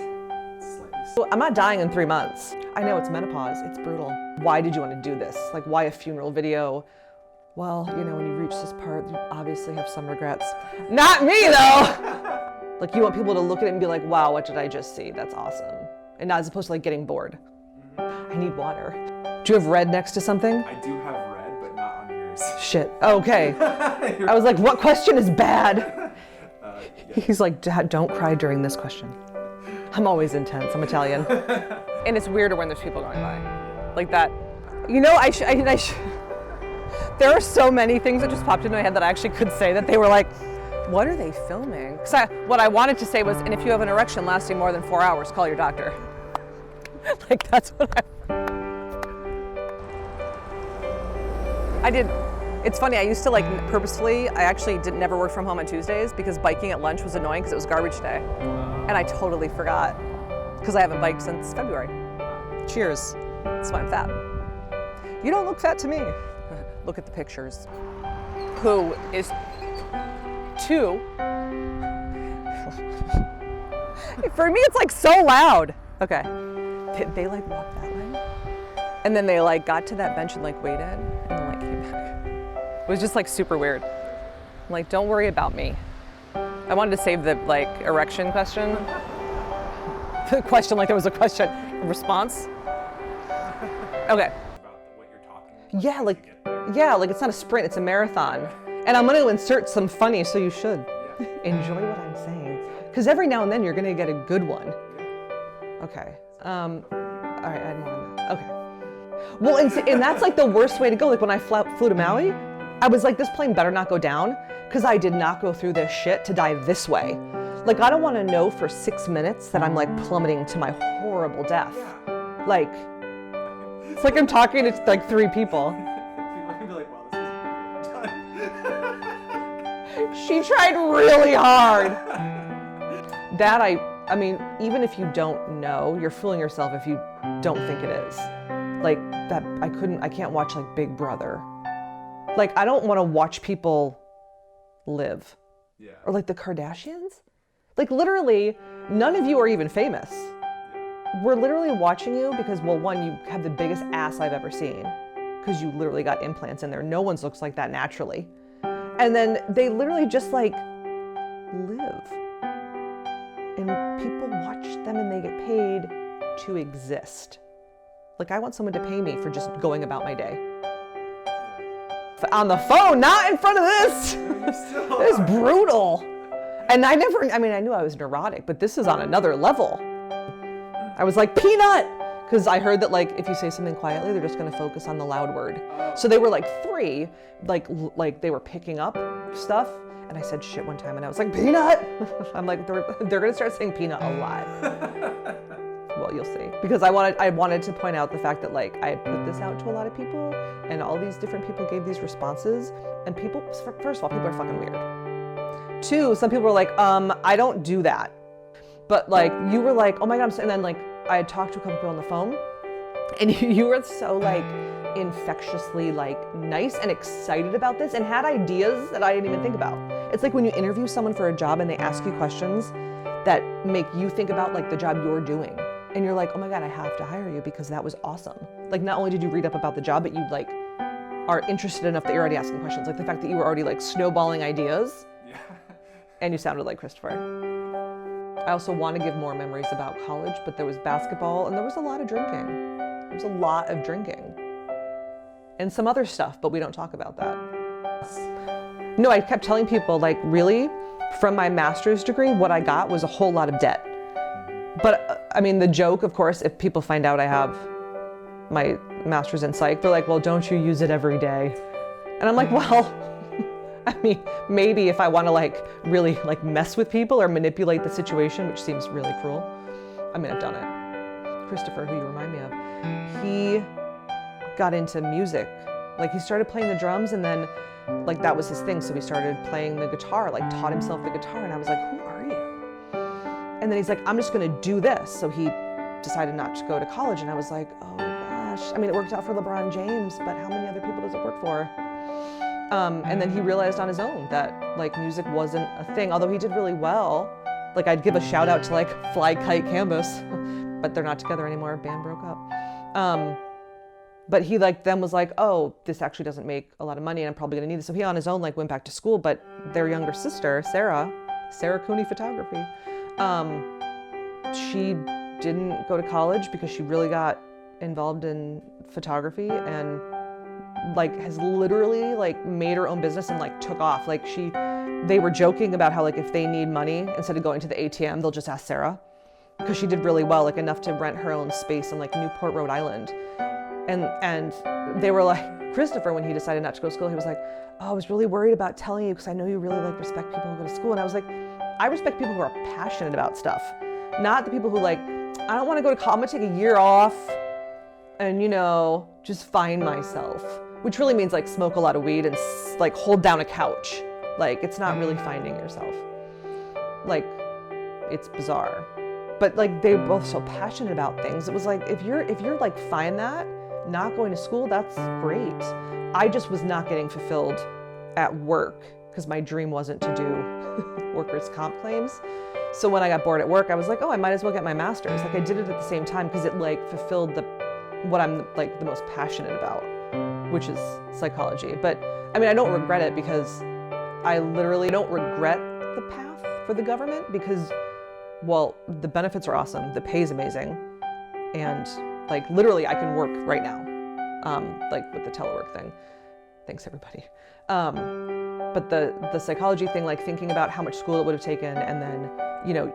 Speaker 1: Well, I'm not dying in 3 months. I know it's menopause. It's brutal. Why did you want to do this? Like, why a funeral video? Well, you know, when you reach this part, you obviously have some regrets. Not me, though! Like, you want people to look at it and be like, wow, what did I just see? That's awesome. And not as opposed to like getting bored. I need water. Do you have red next to something?
Speaker 6: I do have red, but not on yours.
Speaker 1: Shit. Okay. I was like, what question is bad?
Speaker 6: Yeah.
Speaker 1: He's like, Dad, don't cry during this question. I'm always intense. I'm Italian. And it's weirder when there's people going by. Like that. You know, there are so many things that just popped into my head that I actually could say that they were like, what are they filming? Because what I wanted to say was, and if you have an erection lasting more than 4 hours, call your doctor. Like, that's what I did. It's funny, I used to like purposefully, I actually never work from home on Tuesdays because biking at lunch was annoying because it was garbage day. And I totally forgot because I haven't biked since February. Cheers. That's why I'm fat. You don't look fat to me. Look at the pictures. Who is 2? For me, it's like so loud. Okay. They like walked that way. And then they like got to that bench and like waited and then like came back. It was just like super weird. I'm like, don't worry about me. I wanted to save the like erection question. Question like there was a question. Response? Okay.
Speaker 6: About what you're talking about.
Speaker 1: Yeah,
Speaker 6: to
Speaker 1: like,
Speaker 6: get there.
Speaker 1: yeah, like it's not a sprint, it's a marathon. And I'm gonna insert some funny, so you should
Speaker 6: Yeah.
Speaker 1: enjoy what I'm saying. Because every now and then you're gonna get a good one.
Speaker 6: Yeah.
Speaker 1: Okay. All right, I had more on that. Okay. Well, and that's like the worst way to go. Like when I flew to Maui, I was like, this plane better not go down, because I did not go through this shit to die this way. Like, I don't want to know for 6 minutes that I'm like plummeting to my horrible death.
Speaker 6: Yeah.
Speaker 1: Like, it's like I'm talking to like 3 people.
Speaker 6: People are gonna be like, wow, this is done.
Speaker 1: She tried really hard. That I mean, even if you don't know, you're fooling yourself if you don't think it is. Like that, I can't watch like Big Brother. Like, I don't want to watch people live.
Speaker 6: Yeah.
Speaker 1: Or like the Kardashians. Like literally, none of you are even famous. We're literally watching you because, well, one, you have the biggest ass I've ever seen because you literally got implants in there. No one's looks like that naturally. And then they literally just like live. And people watch them and they get paid to exist. Like, I want someone to pay me for just going about my day. On the phone, not in front of this. This is brutal. And I knew I was neurotic, but this is on another level. I was like, peanut! Because I heard that like if you say something quietly, they're just gonna focus on the loud word. So they were like 3, like they were picking up stuff. And I said shit one time and I was like, peanut! I'm like, they're gonna start saying peanut a lot. Well, you'll see. Because I wanted to point out the fact that like I had put this out to a lot of people and all these different people gave these responses, and people, first of all, people are fucking weird. 2, some people were like, I don't do that. But like, you were like, oh my God, and then like, I had talked to a couple people on the phone, and you were so like infectiously like nice and excited about this and had ideas that I didn't even think about. It's like when you interview someone for a job and they ask you questions that make you think about like the job you're doing. And you're like, oh my God, I have to hire you because that was awesome. Like, not only did you read up about the job, but you like are interested enough that you're already asking questions. Like the fact that you were already like snowballing ideas.
Speaker 6: Yeah.
Speaker 1: And you sounded like Christopher. I also want to give more memories about college, but there was basketball and there was a lot of drinking. There was a lot of drinking. And some other stuff, but we don't talk about that. No, I kept telling people like, really, from my master's degree, what I got was a whole lot of debt. But I mean, the joke, of course, if people find out I have my master's in psych, they're like, well, don't you use it every day? And I'm like, well, I mean, maybe if I want to like really like mess with people or manipulate the situation, which seems really cruel, I mean, I've done it. Christopher, who you remind me of, he got into music. Like he started playing the drums and then like that was his thing. So he started playing the guitar, like taught himself the guitar. And I was like, who are you? And then he's like, I'm just gonna do this. So he decided not to go to college. And I was like, oh gosh. I mean, it worked out for LeBron James, but how many other people does it work for? And then he realized on his own that like music wasn't a thing, although he did really well. Like I'd give a shout out to like Fly Kite Canvas, but they're not together anymore, band broke up. But he like then was like, oh, this actually doesn't make a lot of money and I'm probably gonna need this. So he on his own like went back to school, but their younger sister, Sarah Cooney Photography, she didn't go to college because she really got involved in photography and like has literally like made her own business and like took off. Like they were joking about how like if they need money, instead of going to the ATM, they'll just ask Sarah, because she did really well, like enough to rent her own space in like Newport, Rhode Island. And they were like, Christopher, when he decided not to go to school, he was like, oh, I was really worried about telling you because I know you really like respect people who go to school. And I was like, I respect people who are passionate about stuff, not the people who like, I don't want to go to college, I'm gonna take a year off and, you know, just find myself, which really means like smoke a lot of weed and like hold down a couch. Like, it's not really finding yourself. Like, it's bizarre. But like, they're both so passionate about things. It was like, if you're like, find that, not going to school, that's great. I just was not getting fulfilled at work because my dream wasn't to do workers' comp claims. So when I got bored at work, I was like, oh, I might as well get my master's. Like I did it at the same time because it like fulfilled what I'm like the most passionate about, which is psychology. But I mean, I don't regret it because I literally don't regret the path for the government because well, the benefits are awesome. The pay is amazing. And like literally I can work right now. Like with the telework thing. Thanks everybody. But the psychology thing, like thinking about how much school it would have taken, and then, you know,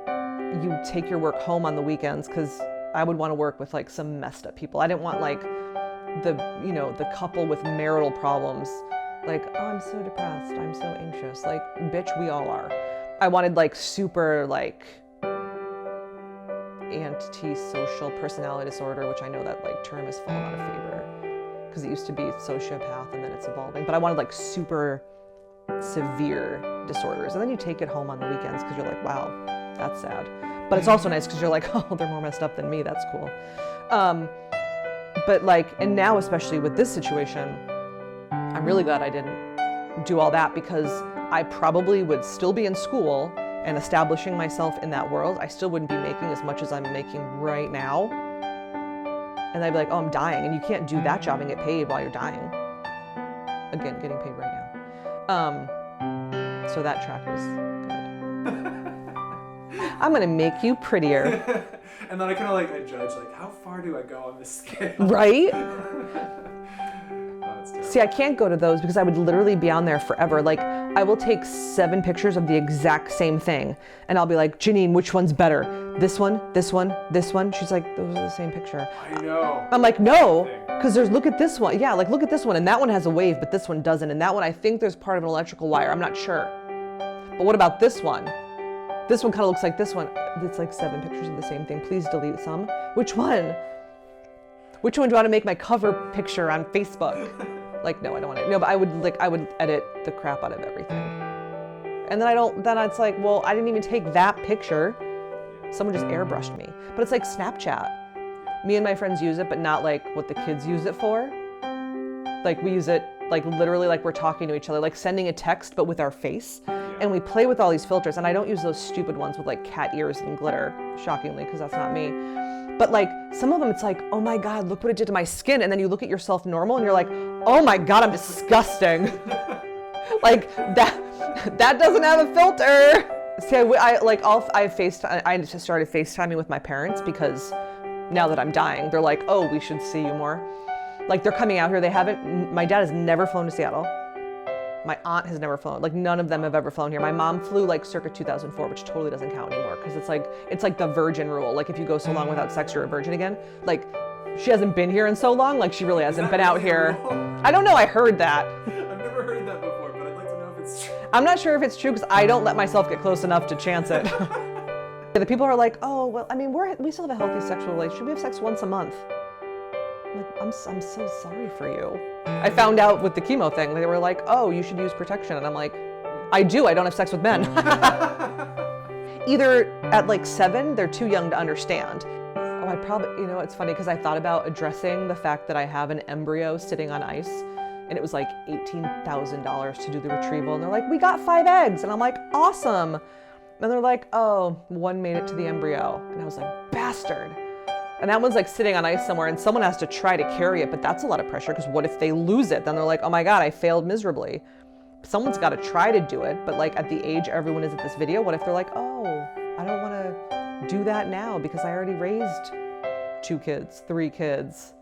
Speaker 1: you take your work home on the weekends, because I would want to work with like some messed up people. I didn't want like the couple with marital problems, like, oh, I'm so depressed, I'm so anxious. Like, bitch, we all are. I wanted like super like antisocial personality disorder, which I know that like term has fallen out of favor because it used to be sociopath and then it's evolving. But I wanted like super severe disorders. And then you take it home on the weekends because you're like, wow, that's sad. But it's also nice because you're like, oh, they're more messed up than me. That's cool. But like, and now especially with this situation, I'm really glad I didn't do all that, because I probably would still be in school and establishing myself in that world. I still wouldn't be making as much as I'm making right now. And I'd be like, oh, I'm dying. And you can't do that job and get paid while you're dying. Again, getting paid right now. So that track was good. I'm gonna make you prettier.
Speaker 6: And then I kind of like, I judge, like, how far do I go on this scale?
Speaker 1: Right?
Speaker 6: Oh, it's terrible.
Speaker 1: See, I can't go to those because I would literally be on there forever. Like, I will take 7 pictures of the exact same thing, and I'll be like, Janine, which one's better? This one, this one, this one? She's like, those are the same picture.
Speaker 6: I know.
Speaker 1: I'm like, no, because look at this one. Yeah, like, look at this one, and that one has a wave, but this one doesn't. And that one, I think there's part of an electrical wire. I'm not sure. But what about this one? This one kind of looks like this one. It's like 7 pictures of the same thing. Please delete some. Which one? Which one do I want to make my cover picture on Facebook? Like, no, I don't want to. No, but I would edit the crap out of everything. And then it's like, well, I didn't even take that picture. Someone just airbrushed me. But it's like Snapchat. Me and my friends use it, but not like what the kids use it for. Like, we use it like literally like we're talking to each other, like sending a text, but with our face. And we play with all these filters, and I don't use those stupid ones with like cat ears and glitter, shockingly, because that's not me. But like some of them, it's like, oh my God, look what it did to my skin. And then you look at yourself normal and you're like, oh my God, I'm disgusting. Like that doesn't have a filter. See, I just started FaceTiming with my parents, because now that I'm dying, they're like, oh, we should see you more. Like, they're coming out here. My dad has never flown to Seattle. My aunt has never flown. Like, none of them have ever flown here. My mom flew like circa 2004, which totally doesn't count anymore, because it's like the virgin rule. Like, if you go so long without sex, you're a virgin again. Like, she hasn't been here in so long. Like, she really hasn't been out here. I don't know. I heard that.
Speaker 6: I've never heard that before, but I'd like to know if it's true.
Speaker 1: I'm not sure if it's true, because I don't let myself get close enough to chance it. The people are like, oh, well, I mean, we still have a healthy sexual relationship. We have sex once a month. Like, I'm so sorry for you. I found out with the chemo thing, they were like, oh, you should use protection. And I'm like, I do, I don't have sex with men. Either at like 7, they're too young to understand. Oh, I probably, it's funny because I thought about addressing the fact that I have an embryo sitting on ice, and it was like $18,000 to do the retrieval. And they're like, we got 5 eggs. And I'm like, awesome. And they're like, oh, 1 made it to the embryo. And I was like, bastard. And that one's like sitting on ice somewhere, and someone has to try to carry it, but that's a lot of pressure, because what if they lose it? Then they're like, oh my God, I failed miserably. Someone's got to try to do it, but like at the age everyone is at this video, what if they're like, oh, I don't want to do that now because I already raised 2 kids, 3 kids.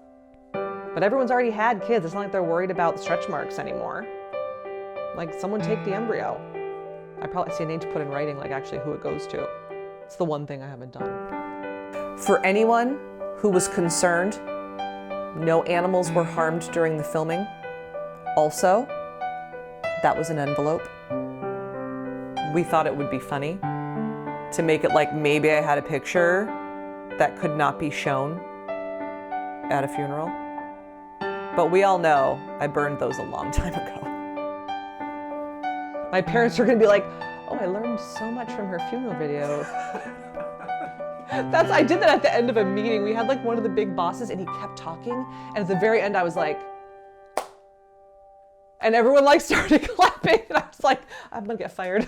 Speaker 1: But everyone's already had kids. It's not like they're worried about stretch marks anymore. Like, someone take the embryo. I need to put in writing like actually who it goes to. It's the one thing I haven't done. For anyone who was concerned, no animals were harmed during the filming. Also, that was an envelope. We thought it would be funny to make it like maybe I had a picture that could not be shown at a funeral. But we all know I burned those a long time ago. My parents are gonna be like, oh, I learned so much from her funeral video. I did that at the end of a meeting. We had like one of the big bosses, and he kept talking. And at the very end, I was like, and everyone like started clapping. And I was like, I'm gonna get fired.